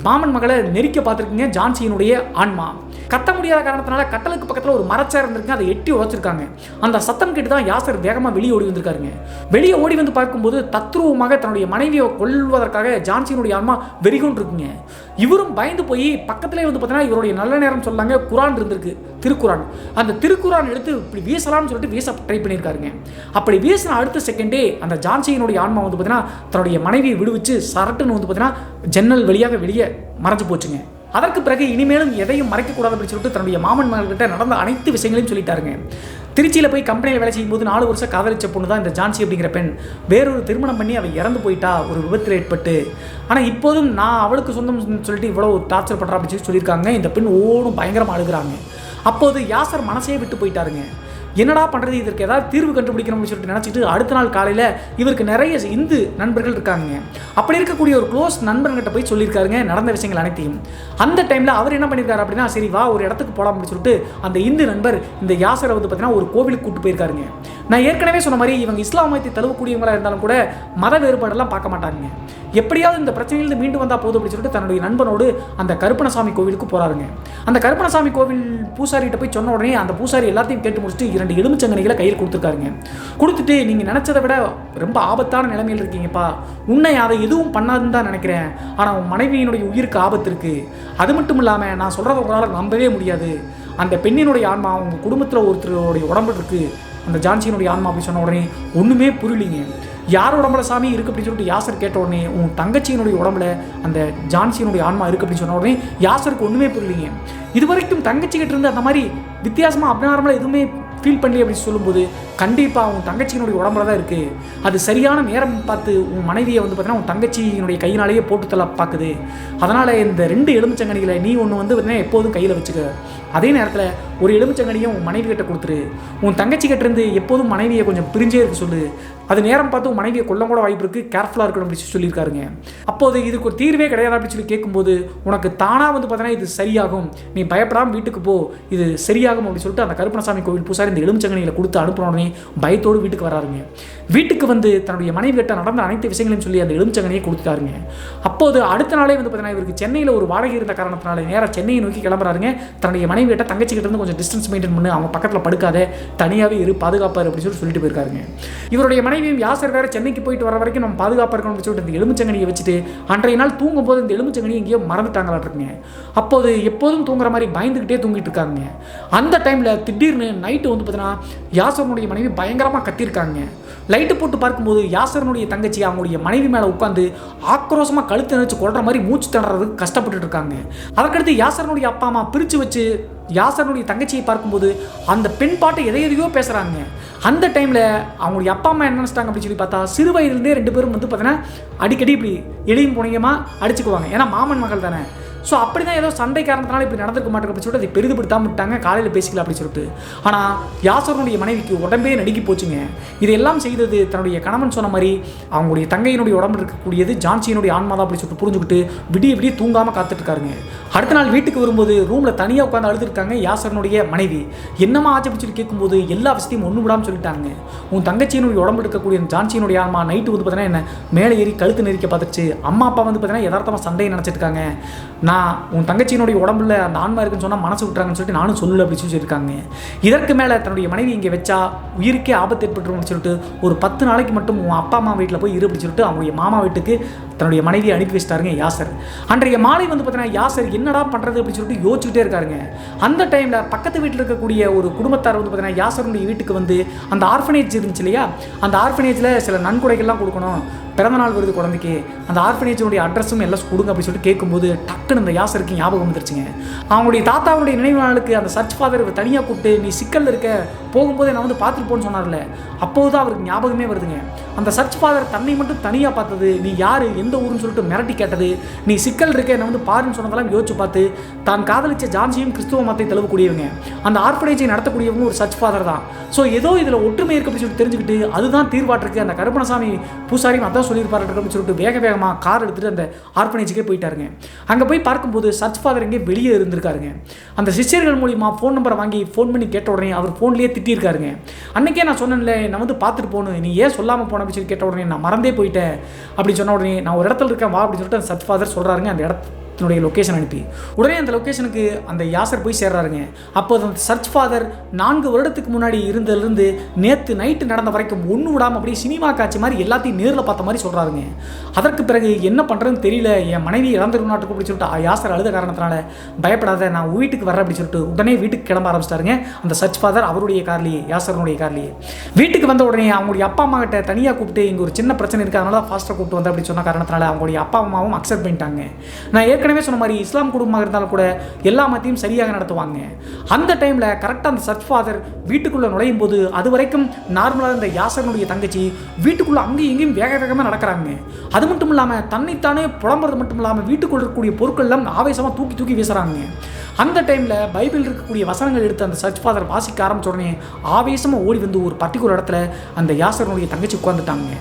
மாமன் மகளை நெரிக்க பார்த்துருக்குங்க ஜான்சியினுடைய ஆன்மா. கத்த முடியாத காரணத்தினால கட்டலுக்கு பக்கத்தில் ஒரு மரச்சேர் இருந்திருக்கு, அதை எட்டி உடைச்சிருக்காங்க. அந்த சத்தம் கேட்டு தான் யாசர் வேகமாக வெளியே ஓடி வந்திருக்காருங்க. வெளியே ஓடி வந்து பார்க்கும்போது தத்ரூபமாக தன்னுடைய மனைவியை கொல்வதற்காக ஜான்சியினுடைய ஆன்மா வெறிகொண்டு இருக்குங்க. இவரும் பயந்து போய் பக்கத்திலே வந்து பார்த்தீங்கன்னா இவருடைய நல்ல நேரம் சொல்லாங்க குரான் இருந்திருக்கு, திருக்குரான். அந்த திருக்குரான் எடுத்து இப்படி வீசலாம்னு சொல்லிட்டு வீச ட்ரை பண்ணியிருக்காருங்க. அப்படி வீசின அடுத்த செகண்டே அந்த ஜான்சியினுடைய ஆன்மா வந்து பார்த்தீங்கன்னா தன்னுடைய மனைவியை விடுவிச்சு சரட்டுன்னு வந்து பார்த்தீங்கன்னா ஜன்னல் வழியாக வெளியே மறைஞ்சு போச்சுங்க. அதற்கு பிறகு இனிமேலும் எதையும் மறைக்கக்கூடாது அப்படின்னு சொல்லிட்டு தன்னுடைய மாமன் மகள்கிட்ட நடந்த அனைத்து விஷயங்களையும் சொல்லிட்டாருங்க. திருச்சியில் போய் கம்பெனியில் வேலை செய்யும்போது 4 வருஷம் காதலிச்ச பொண்ணு தான் இந்த ஜான்சி அப்படிங்கிற பெண். வேறொரு திருமணம் பண்ணி அவள் இறந்து போயிட்டா ஒரு விபத்தில் ஏற்பட்டு. ஆனால் இப்போதும் நான் அவளுக்கு சொந்தம் சொல்லிட்டு இவ்வளோ டார்ச்சர் பண்ணுறா அப்படின்னு சொல்லியிருக்காங்க. இந்த பெண் ஓடும் பயங்கரமாக அழுகிறாங்க. அப்போது யாசர் மனசே விட்டு போயிட்டாருங்க. என்னடா பண்ணுறது, இதற்கு ஏதாவது தீர்வு கண்டுபிடிக்கணும்னு சொல்லிட்டு நினச்சிட்டு அடுத்த நாள் காலையில் இவருக்கு நிறைய இந்து நண்பர்கள் இருக்காங்க. அப்படி இருக்கக்கூடிய ஒரு க்ளோஸ் நண்பர்கிட்ட போய் சொல்லியிருக்காருங்க நடந்த விஷயங்கள் அனைத்தையும். அந்த டைமில் அவர் என்ன பண்ணியிருக்காரு அப்படின்னா, சரி வா ஒரு இடத்துக்கு போகலாம் அப்படின்னு சொல்லிட்டு அந்த இந்து நண்பர் இந்த யாசரை வந்து பார்த்தீங்கன்னா ஒரு கோவிலுக்கு கூப்பிட்டு போயிருக்காருங்க. நான் ஏற்கனவே சொன்ன மாதிரி இவங்க இஸ்லாம் மதத்தை தழுவக்கூடியவங்களாக இருந்தாலும் கூட மத வேறுபாடெல்லாம் பார்க்க மாட்டாங்க. எப்படியாவது இந்த பிரச்சனையிலிருந்து மீண்டு வந்தால் போதும் அப்படின்னு சொல்லிட்டு தன்னுடைய நண்பனோடு அந்த கருப்பணசாமி கோவிலுக்கு போகிறாருங்க. அந்த கருப்பணசாமி கோவில் பூசாரிகிட்ட போய் சொன்ன உடனே அந்த பூசாரி எல்லாத்தையும் கேட்டு முடிச்சுட்டு 2 எலுமிச்சங்கனிகளை கையில் கொடுத்துருக்காருங்க. கொடுத்துட்டு நீங்கள் நினச்சதை விட ரொம்ப ஆபத்தான நிலைமையில் இருக்கீங்கப்பா, உன்னை அதை எதுவும் பண்ணாதுன்னு தான் நினைக்கிறேன், ஆனால் உன் மனைவியினுடைய உயிருக்கு ஆபத்து இருக்குது. அது மட்டும் இல்லாமல் நான் சொல்கிறத உங்களால் நம்பவே முடியாது, அந்த பெண்ணினுடைய ஆன்மா உங்கள் குடும்பத்தில் ஒருத்தருடைய உடம்பு இருக்குது, அந்த ஜான்சியினுடைய ஆன்மா அப்படி சொன்ன உடனே ஒன்றுமே புரியலிங்க. யார் உடம்புல சாமி இருக்குது அப்படின்னு சொல்லிட்டு யாசர் கேட்ட உடனே உன் தங்கச்சியினுடைய உடம்புல அந்த ஜான்சியினுடைய ஆன்மா இருக்குது அப்படின்னு சொன்ன உடனே யாசருக்கு ஒன்றுமே புரியலிங்க. இது வரைக்கும் தங்கச்சி கிட்ட இருந்து அந்த மாதிரி வித்தியாசமாக அப்நார்மலாக எதுவுமே ஃபீல் பண்ணி அப்படின்னு சொல்லும்போது கண்டிப்பாக உன் தங்கச்சியினுடைய உடம்புல தான் இருக்குது, அது சரியான நேரம் பார்த்து உன் மனைவியை வந்து பார்த்தீங்கன்னா உன் தங்கச்சியினுடைய கையினாலேயே போட்டு தள்ள பார்க்குது. அதனால் இந்த 2 எலுமிச்சங்கனிகளை நீ ஒன்று வந்து பார்த்தீங்கன்னா எப்போதும் கையில் வச்சுக்க, அதே நேரத்தில் ஒரு எலுமிச்சங்கனியும் உன் மனைவி கிட்ட கொடுத்துரு, உன் தங்கச்சி கிட்டேருந்து எப்போதும் மனைவியை கொஞ்சம் பிரிஞ்சே இருக்க சொல்லு, அது நேரம் பார்த்து உன் மனைவியை கொல்ல கூட வாய்ப்பு இருக்குது, கேர்ஃபுல்லாக இருக்கணும் அப்படின்னு சொல்லியிருக்காருங்க. அப்போது இதுக்கு ஒரு தீர்வே கிடையாது அப்படின்னு சொல்லி கேட்கும்போது உனக்கு தானாக வந்து பார்த்தீங்கன்னா இது சரியாகும், நீ பயப்படாமல் வீட்டுக்கு போ, இது சரியாகும் அப்படின்னு சொல்லிட்டு அந்த கருப்பணசாமி கோவில் பூசாரி இந்த எலுமிச்சங்கனிகளை கொடுத்து அனுப்புனோடனே பயத்தோடு வீட்டுக்கு வராருங்க. வீட்டுக்கு வந்து தன்னுடைய மனைவி கிட்ட நடந்த அனைத்து விஷயங்களையும் சொல்லி அந்த எலுமிச்சங்கனியை கொடுத்துட்டாருங்க. அப்போது அடுத்த நாளே வந்து பார்த்தீங்கன்னா இவருக்கு சென்னையில் ஒரு வாடகை இருந்த காரணத்தினால நேராக சென்னையை நோக்கி கிளம்புறாருங்க. தன்னுடைய மனைவி கிட்ட தங்கச்சி கிட்ட இருந்து கொஞ்சம் டிஸ்டன்ஸ் மெயின்டைன் பண்ணு, அவங்க பக்கத்தில் படுக்காத, தனியாகவே இரு, பாதுகாப்பார் அப்படின்னு சொல்லிட்டு போயிருக்காருங்க. இவருடைய மனைவியும் யாசர் வேற சென்னைக்கு போயிட்டு வர வரைக்கும் நம்ம பாதுகாப்பாக இருக்கணும் அப்படின்னு சொல்லிட்டு இந்த எலுமிச்சங்கனியை வச்சுட்டு அன்றைய நாள் தூங்கும் போது இந்த எலுமிச்சங்கனி எங்கேயோ மறந்துட்டாங்களாட்டுருங்க. அப்போது எப்போதும் தூங்குற மாதிரி பயந்துக்கிட்டே தூங்கிட்டு இருக்காங்க. அந்த டைமில் திடீர்னு நைட்டு வந்து பார்த்தீங்கன்னா யாசரனுடைய மனைவி பயங்கரமாக கத்திருக்காங்க. லைட்டு போட்டு பார்க்கும்போது யாசரனுடைய தங்கச்சி அவங்களுடைய மனைவி மேலே உட்காந்து ஆக்ரோஷமாக கழுத்து நினைச்சு கொள்ற மாதிரி மூச்சு திணறதுக்கு கஷ்டப்பட்டு இருக்காங்க. அதற்கடுத்து யாசரனுடைய அப்பா அம்மா பிரித்து வச்சு யாசரனுடைய தங்கச்சியை பார்க்கும்போது அந்த பெண் பாட்டை எதையோ பேசுகிறாங்க. அந்த டைமில் அவங்களுடைய அப்பா அம்மா என்ன நினச்சிட்டாங்க அப்படின்னு சொல்லி பார்த்தா சிறு வயதுலேருந்தே 2 பேரும் வந்து பார்த்தீங்கன்னா அடிக்கடி இப்படி எளியும் புனியமாக அடிச்சுக்குவாங்க, ஏன்னா மாமன் மகள் தானே. ஸோ அப்படி தான் ஏதோ சண்டை காரணத்தினால இப்படி நடந்துக்க மாட்டேங்க அப்படின்னு சொல்லிட்டு அதை பெரிதுபடுத்தாமல் விட்டாங்க, காலையில் பேசிக்கலாம் அப்படின்னு சொல்லிட்டு. ஆனால் யாசரனுடைய மனைவிக்கு உடம்பே நடுக்கி போச்சுங்க. இதெல்லாம் செய்தது தன்னுடைய கணவன் சொன்ன மாதிரி அவங்களுடைய தங்கையினுடைய உடம்பு இருக்கக்கூடியது ஜான்சியினுடைய ஆன்மா தான் அப்படின்னு சொல்லிட்டு புரிஞ்சுக்கிட்டு விடிய தூங்காமல் காத்துட்ருக்காருங்க. அடுத்த நாள் வீட்டுக்கு வரும்போது ரூமில் தனியாக உட்காந்து அழுதுருக்காங்க யாசரனுடைய மனைவி. என்னமா ஆச்சு அப்படின்னு சொல்லி கேட்கும்போது எல்லா விஷயத்தையும் ஒன்று விடாமல் சொல்லிட்டாங்க. உன் தங்கச்சியினுடைய உடம்பு இருக்கக்கூடிய ஜான்சியினுடைய ஆன்மா நைட்டு வந்து பார்த்தீங்கன்னா என்ன மேலே ஏறி கழுத்து நெரிக்க பார்த்துச்சு, அம்மா அப்பா வந்து பார்த்தீங்கன்னா யதார்த்தமாக சண்டையை நினச்சிட்டு இருக்காங்க, நான் உன் தங்கச்சியினுடைய உடம்புல அந்த ஆன்மா இருக்குன்னு சொன்னால் மனசு விட்டுறாங்கன்னு சொல்லிட்டு நானும் சொல்லலை அப்படின்னு சொல்லியிருக்காங்க. இதற்கு மேலே தன்னுடைய மனைவி இங்கே வச்சா உயிருக்கே ஆபத்து ஏற்பட்டுருன்னு சொல்லிட்டு ஒரு 10 நாளைக்கு மட்டும் உன் அப்பா அம்மா வீட்டில் போய் இரு அப்படின்னு சொல்லிட்டு அவங்களுடைய மாமா வீட்டுக்கு தன்னுடைய மனைவியை அனுப்பி வச்சிட்டாருங்க யாசர். அன்றைய மாலை வந்து பார்த்தீங்கன்னா யாசர் என்னடா பண்ணுறது அப்படின்னு சொல்லிட்டு யோசிச்சுக்கிட்டே இருக்காருங்க. அந்த டைமில் பக்கத்து வீட்டில் இருக்கக்கூடிய ஒரு குடும்பத்தார் வந்து பார்த்தீங்கன்னா யாசருடைய வீட்டுக்கு வந்து அந்த ஆர்ஃபனேஜ் இருந்துச்சு இல்லையா, அந்த ஆர்ஃபனேஜில் சில நன்கொடைகள்லாம் கொடுக்கணும், பிறந்தநாள் வருது குழந்தைக்கு, அந்த ஆர்ஃபனேஜனுடைய அட்ரஸும் எல்லாம் கொடுங்க அப்படின்னு சொல்லிட்டு கேட்கும்போது டக்குன்னு இந்த யாசருக்கு ஞாபகம் வந்துருச்சுங்க. அவங்களுடைய தாத்தாவுடைய நினைவு நாளுக்கு அந்த சர்ச் ஃபாதர் தனியாக கூப்பிட்டு நீ சிக்கல் இருக்க போகும்போதே நான் வந்து பார்த்துட்டு போன்னு சொன்னார்ல, அப்போது தான் அவருக்கு ஞாபகமே வருதுங்க. அந்த சர்ச் ஃபாதர் தன்னை மட்டும் தனியாக பார்த்தது, நீ யார் எந்த ஊருன்னு சொல்லிட்டு மிரட்டி கேட்டது, நீ சிக்கல் இருக்க என்ன வந்து பாருன்னு சொன்னதெல்லாம் யோசிச்சு பார்த்து தான் காதலிச்ச ஜான்சியும் கிறிஸ்துவ மதத்தை தழுவக்கூடியவங்க, அந்த ஆர்ஃபனேஜை நடத்தக்கூடியவங்க ஒரு சர்ச் ஃபாதர் தான். ஸோ ஏதோ இதில் ஒற்றுமை இருக்கு அப்படின்னு சொல்லிட்டு தெரிஞ்சுக்கிட்டு அதுதான் தீர்வாட்டிருக்கு, அந்த கருப்பணசாமி பூசாரியும் அதான் சொல்லியிருப்பாரு அப்படின்னு சொல்லிட்டு வேகமாக கார் எடுத்துகிட்டு அந்த ஆர்ஃபனேஜுக்கே போயிட்டாருங்க. அங்கே போய் பார்க்கும்போது சர்ச் ஃபாதர் எங்கே வெளியே இருந்திருக்காருங்க. அந்த சிஷ்யர்கள் மூலிமா ஃபோன் நம்பரை வாங்கி ஃபோன் பண்ணி கேட்ட உடனே அவர் ஃபோன்லேயே திட்டியிருக்காருங்க. அன்றைக்கே நான் சொன்னேன்ல நான் வந்து பார்த்துட்டு போகணும், நீ ஏன் சொல்லாமல் போன அப்படின்னு சொல்லி கேட்ட உடனே நான் மறந்தே போயிட்டேன் அப்படின்னு சொன்ன உடனே நான் ஒரு இடத்துல இருக்கேன் வா அப்படின்னு சொல்லிட்டு அந்த சர்ச் ஃபாதர் சொல்கிறாருங்க. அந்த இடத்தினுடைய லொக்கேஷன் அனுப்பி உடனே அந்த லொக்கேஷனுக்கு அந்த யாசர் போய் சேர்றாருங்க. அப்போது அந்த சர்ச் ஃபாதர் 4 வருடத்துக்கு முன்னாடி இருந்ததுலேருந்து நேற்று நைட்டு நடந்த வரைக்கும் ஒன்று விடாமல் அப்படியே சினிமா காட்சி மாதிரி எல்லாத்தையும் நேரில் பார்த்த மாதிரி சொல்கிறாருங்க. அதற்கு பிறகு என்ன பண்ணுறதுன்னு தெரியல, என் மனைவி இறந்துருநாட்டுக்கு அப்படின்னு சொல்லிட்டு யாசர் அழுத காரணத்தினால பயப்படாத நான் வீட்டுக்கு வரேன் அப்படின்னு சொல்லிட்டு உடனே வீட்டுக்கு கிளம்ப ஆரம்பிச்சிட்டாருங்க. அந்த சர்ச் ஃபாதர் அவருடைய கார்லேயே, யாசருடைய கார்லேயே வீட்டுக்கு வந்த உடனே அவங்களுடைய அப்பா அம்மா கிட்ட தனியாக கூப்பிட்டு இங்கே ஒரு சின்ன பிரச்சனை இருக்குது அதனால ஃபாஸ்ட்டாக கூப்பிட்டு வந்தேன் அப்படின்னு சொன்ன காரணத்தினால அவங்களுடைய அப்பா அம்மாவும் அக்செப்ட் பண்ணிட்டாங்க. நான் ஏற்கனவே சொன்ன மாதிரி இஸ்லாம் குடும்பமாக இருந்தாலும் கூட எல்லா மத்தையும் சரியாக நடத்துவாங்க. அந்த டைமில் கரெக்டாக அந்த சர்ச் ஃபாதர் வீட்டுக்குள்ளே நுழையும் போது அது வரைக்கும் நார்மலாக இருந்த யாசருடைய தங்கச்சி வீட்டுக்குள்ளே அங்கேயும் இங்கேயும் வேகமாக நடக்கிறாங்க. அது மட்டும் இல்லாமல் தன்னைத்தானே புலம்புறது மட்டும் இல்லாமல் வீட்டுக்குள்ள இருக்கக்கூடிய பொருட்கள் எல்லாம் ஆவேசமாக தூக்கி வீசுறாங்க. அந்த டைமில் பைபிள் இருக்கக்கூடிய வசனங்கள் எடுத்து அந்த சர்ச் ஃபாதர் வாசிக்க ஆரம்பிச்ச உடனே ஆவேசமாக ஓடி வந்து ஒரு பர்டிகுலர் இடத்துல அந்த யாசருடைய தங்கச்சி உட்காந்துட்டாங்க.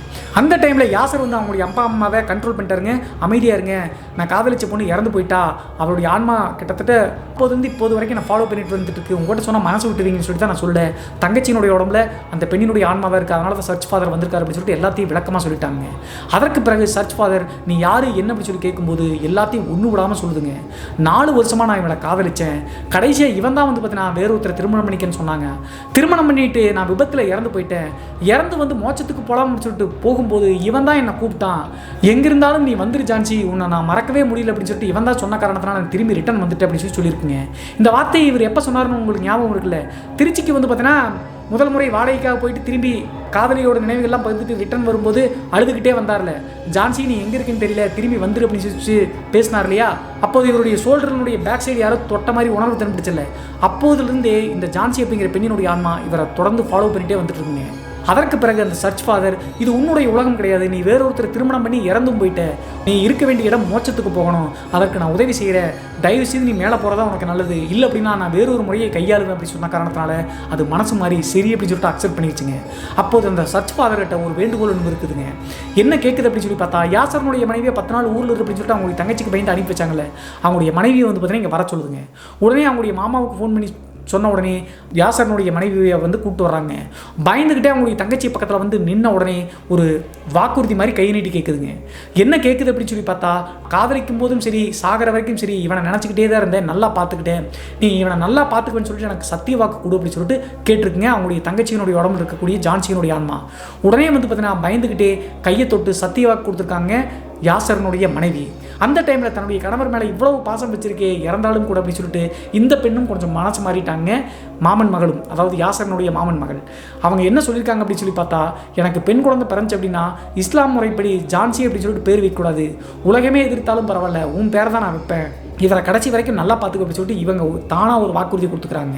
அந்த டைமில் யாசர் வந்து அவங்களுடைய அப்பா அம்மாவை கண்ட்ரோல் பண்ணிட்டாருங்க. அமைதியாக இருங்க, நான் காதலிச்ச பொண்ணு இறந்து போயிட்டா, அவருடைய ஆன்மா கிட்டத்தட்ட இப்போது வரைக்கும் நான் ஃபாலோ பண்ணிட்டு வந்துட்டு இருக்கு, உங்கள்கிட்ட சொன்னால் மனசு விட்டுவீங்கன்னு சொல்லிட்டு தான் நான் சொல்ல, தங்கச்சியினுடைய உடம்புல அந்த பெண்ணினுடைய ஆன்மாவாக இருக்குது, அதனால தான் சர்ச் ஃபாதர் வந்திருக்காரு அப்படின்னு சொல்லிட்டு எல்லாத்தையும் விளக்கமாக சொல்லிட்டாங்க. அதற்கு பிறகு சர்ச் ஃபாதர் நீ யார் என்ன அப்படி சொல்லி கேட்கும்போது எல்லாத்தையும் ஒன்று விடாமல் சொல்லுதுங்க. 4 வருஷமாக நான் இவனை காதலிச்சேன், கடைசியாக இவன் தான் வந்து பார்த்தீங்கன்னா வேற ஒருத்தரை திருமணம் பண்ணிக்கன்னு சொன்னாங்க, திருமணம் பண்ணிட்டு நான் விபத்தில் இறந்து போயிட்டேன், இறந்து வந்து மோட்சத்துக்கு போகலாம்னு சொல்லிட்டு போகும்போது இவன் தான் என்னை கூப்பிட்டான், எங்கிருந்தாலும் நீ வந்துரு ஜான்சி, உன்னை நான் மறக்கவே முடியல அப்படின்னு சொல்லிட்டு இவன் தான் சொன்ன காரணத்தினால நான் திரும்பி ரிட்டர்ன் வந்துட்டேன் அப்படின்னு சொல்லியிருக்குங்க. இந்த வார்த்தையை இவர் எப்போ சொன்னார்னு உங்களுக்கு ஞாபகம் இருக்குல்ல, திருச்சிக்கு வந்து பார்த்தீங்கன்னா முதல் முறை வாடகைக்காக போயிட்டு திரும்பி காதலியோட நினைவுகள்லாம் பகிர்ந்துட்டு ரிட்டர்ன் வரும்போது அழுதுகிட்டே வந்தார்ல, ஜான்சி நீ எங்கே இருக்குன்னு தெரியல திரும்பி வந்துரு அப்படின்னு சொல்லி பேசினார் இல்லையா, அப்போது இவருடைய ஷோல்டருடைய பேக் சைடு யாரோ தொட்ட மாதிரி உணர்வு தென்பட்டுச்சுல்ல, அப்போதுலேருந்தே இந்த ஜான்சி அப்படிங்கிற பெண்ணினுடைய ஆன்மா இவரை தொடர்ந்து ஃபாலோ பண்ணிகிட்டே வந்துட்டு இருக்குங்க. அதற்கு பிறகு அந்த சர்ச் ஃபாதர் இது உன்னுடைய உலகம் கிடையாது, நீ வேறொருத்தர் திருமணம் பண்ணி இறந்தும் போயிட்ட, நீ இருக்க வேண்டிய இடம் மோட்சத்துக்கு போகணும், அதற்கு நான் உதவி செய்கிறேன், தயவு செய்து நீ மேலே போகிறதா உனக்கு நல்லது, இல்லை அப்படின்னா நான் வேறொரு முறையை கையாளுவேன் அப்படின்னு சொன்ன காரணத்தினால அது மனசு மாதிரி சரி அப்படின்னு சொல்லிட்டு அக்செப்ட் பண்ணிடுச்சுங்க. அப்போது அந்த சர்ச் ஃபாதர்கிட்ட ஒரு வேண்டுகோள் ஒன்று இருக்குதுங்க. என்ன கேட்குது அப்படின்னு சொல்லி பார்த்தா, யாசருடைய மனைவியை 10 நாள் ஊரில் இருக்கு அப்படின்னு சொல்லிட்டு அவங்களுடைய தங்கச்சிக்கு பயந்து அனுப்பி வச்சாங்கல்ல, அவங்களுடைய மனைவியை வந்து பார்த்தீங்கன்னா இங்கே வர சொல்லுதுங்க. உடனே அவங்களுடைய மாமாவுக்கு ஃபோன் பண்ணி சொன்ன உடனே யாசருடைய மனைவியை வந்து கூப்பிட்டு வர்றாங்க. பயந்துக்கிட்டே அவங்களுடைய தங்கச்சி பக்கத்தில் வந்து நின்ன உடனே ஒரு வாக்குறுதி மாதிரி கை நீட்டி கேட்குதுங்க. என்ன கேட்குது அப்படின்னு சொல்லி பார்த்தா, காதலிக்கும் போதும் சரி சாகிற வரைக்கும் சரி இவனை நினச்சிக்கிட்டே தான் இருந்தேன், நல்லா பார்த்துக்கிட்டேன், நீ இவனை நல்லா பார்த்துக்குவேன்னு சொல்லிட்டு எனக்கு சத்திய வாக்கு கொடு அப்படின்னு சொல்லிட்டு கேட்டிருக்குங்க அவங்களுடைய தங்கச்சியினுடைய உடம்புல இருக்கக்கூடிய ஜான்சியினுடைய ஆன்மா. உடனே வந்து பார்த்தீங்கன்னா பயந்துக்கிட்டே கையை தொட்டு சத்திய வாக்கு கொடுத்துருக்காங்க யாசருடைய மனைவி. அந்த டைமில் தன்னுடைய கணவர் மேலே இவ்வளவு பாசம் வச்சிருக்கே இறந்தாலும் கூட அப்படின்னு சொல்லிட்டு இந்த பெண்ணும் கொஞ்சம் மனசு மாறிட்டாங்க. மாமன் மகளும், அதாவது யாசருடைய மாமன் மகள், அவங்க என்ன சொல்லியிருக்காங்க அப்படின்னு சொல்லி பார்த்தா, எனக்கு பெண் குழந்தை பிறந்துச்சு அப்படின்னா இஸ்லாம் முறைப்படி ஜான்சி அப்படின்னு சொல்லிட்டு பேர் வைக்கக்கூடாது, உலகமே எதிர்த்தாலும் பரவாயில்ல உன் பேரை தான் நான் வைப்பேன், இவரை கடைசி வரைக்கும் நல்லா பார்த்துக்க அப்படின்னு சொல்லிட்டு இவங்க தானாக ஒரு வாக்குறுதி கொடுத்துக்கிறாங்க.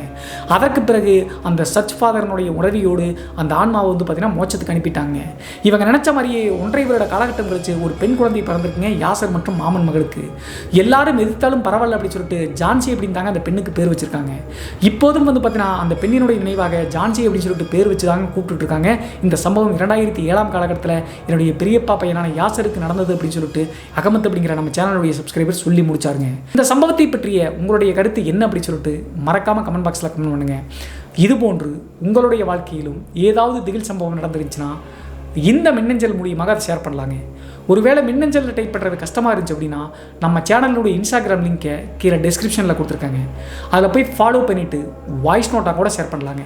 அதற்கு பிறகு அந்த சர்ச் ஃபாதரனுடைய உதவியோடு அந்த ஆன்மாவை வந்து பார்த்தீங்கன்னா மோட்சத்துக்கு அனுப்பிட்டாங்க. இவங்க நினச்ச மாதிரியே 1.5 வருட காலகட்டம் கழிச்சு ஒரு பெண் குழந்தை பிறந்திருக்குங்க யாசர் மற்றும் மாமன் மகளுக்கு. எல்லாரும் எதிர்த்தாலும் பரவாயில்ல அப்படின்னு சொல்லிட்டு ஜான்சி அப்படின்னு தாங்க அந்த பெண்ணுக்கு பேர் வச்சிருக்காங்க. இப்போதும் வந்து பார்த்தீங்கன்னா அந்த பெண்ணினுடைய நினைவாக ஜான்சி அப்படின்னு சொல்லிட்டு பேர் வச்சு தாங்க கூப்பிட்டு இருக்காங்க. இந்த சம்பவம் 2007 காலகட்டத்தில் என்னுடைய பெரியப்பா பையனான யாசருக்கு நடந்தது அப்படின்னு சொல்லிட்டு அகமத் அப்படிங்கிற நம்ம சேனலுடைய சப்ஸ்கிரைபர் சொல்லி முடிச்சாருங்க. இந்த சம்பவத்தை பற்றிய உங்களுடைய கருத்து என்ன அப்படின்னு சொல்லிட்டு மறக்காமல் கமெண்ட் பாக்ஸில் கமெண்ட் பண்ணுங்கள். இதுபோன்று உங்களுடைய வாழ்க்கையிலும் ஏதாவது திகில் சம்பவம் நடந்துருந்துச்சுன்னா இந்த மின்னஞ்சல் மூலியமாக அதை ஷேர் பண்ணலாங்க. ஒருவேளை மின்னஞ்சலில் டைப் பண்ணுறது கஷ்டமாக இருந்துச்சு அப்படின்னா நம்ம சேனலுடைய இன்ஸ்டாகிராம் லிங்கை கீழே டிஸ்கிரிப்ஷனில் கொடுத்துருக்காங்க, அதில் போய் ஃபாலோ பண்ணிவிட்டு வாய்ஸ் நோட்டாக கூட ஷேர் பண்ணலாங்க.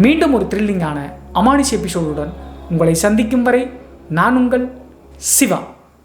மீண்டும் ஒரு த்ரில்லிங்கான அமானுஷ எபிசோடுடன் உங்களை சந்திக்கும் வரை நான் உங்கள் சிவா.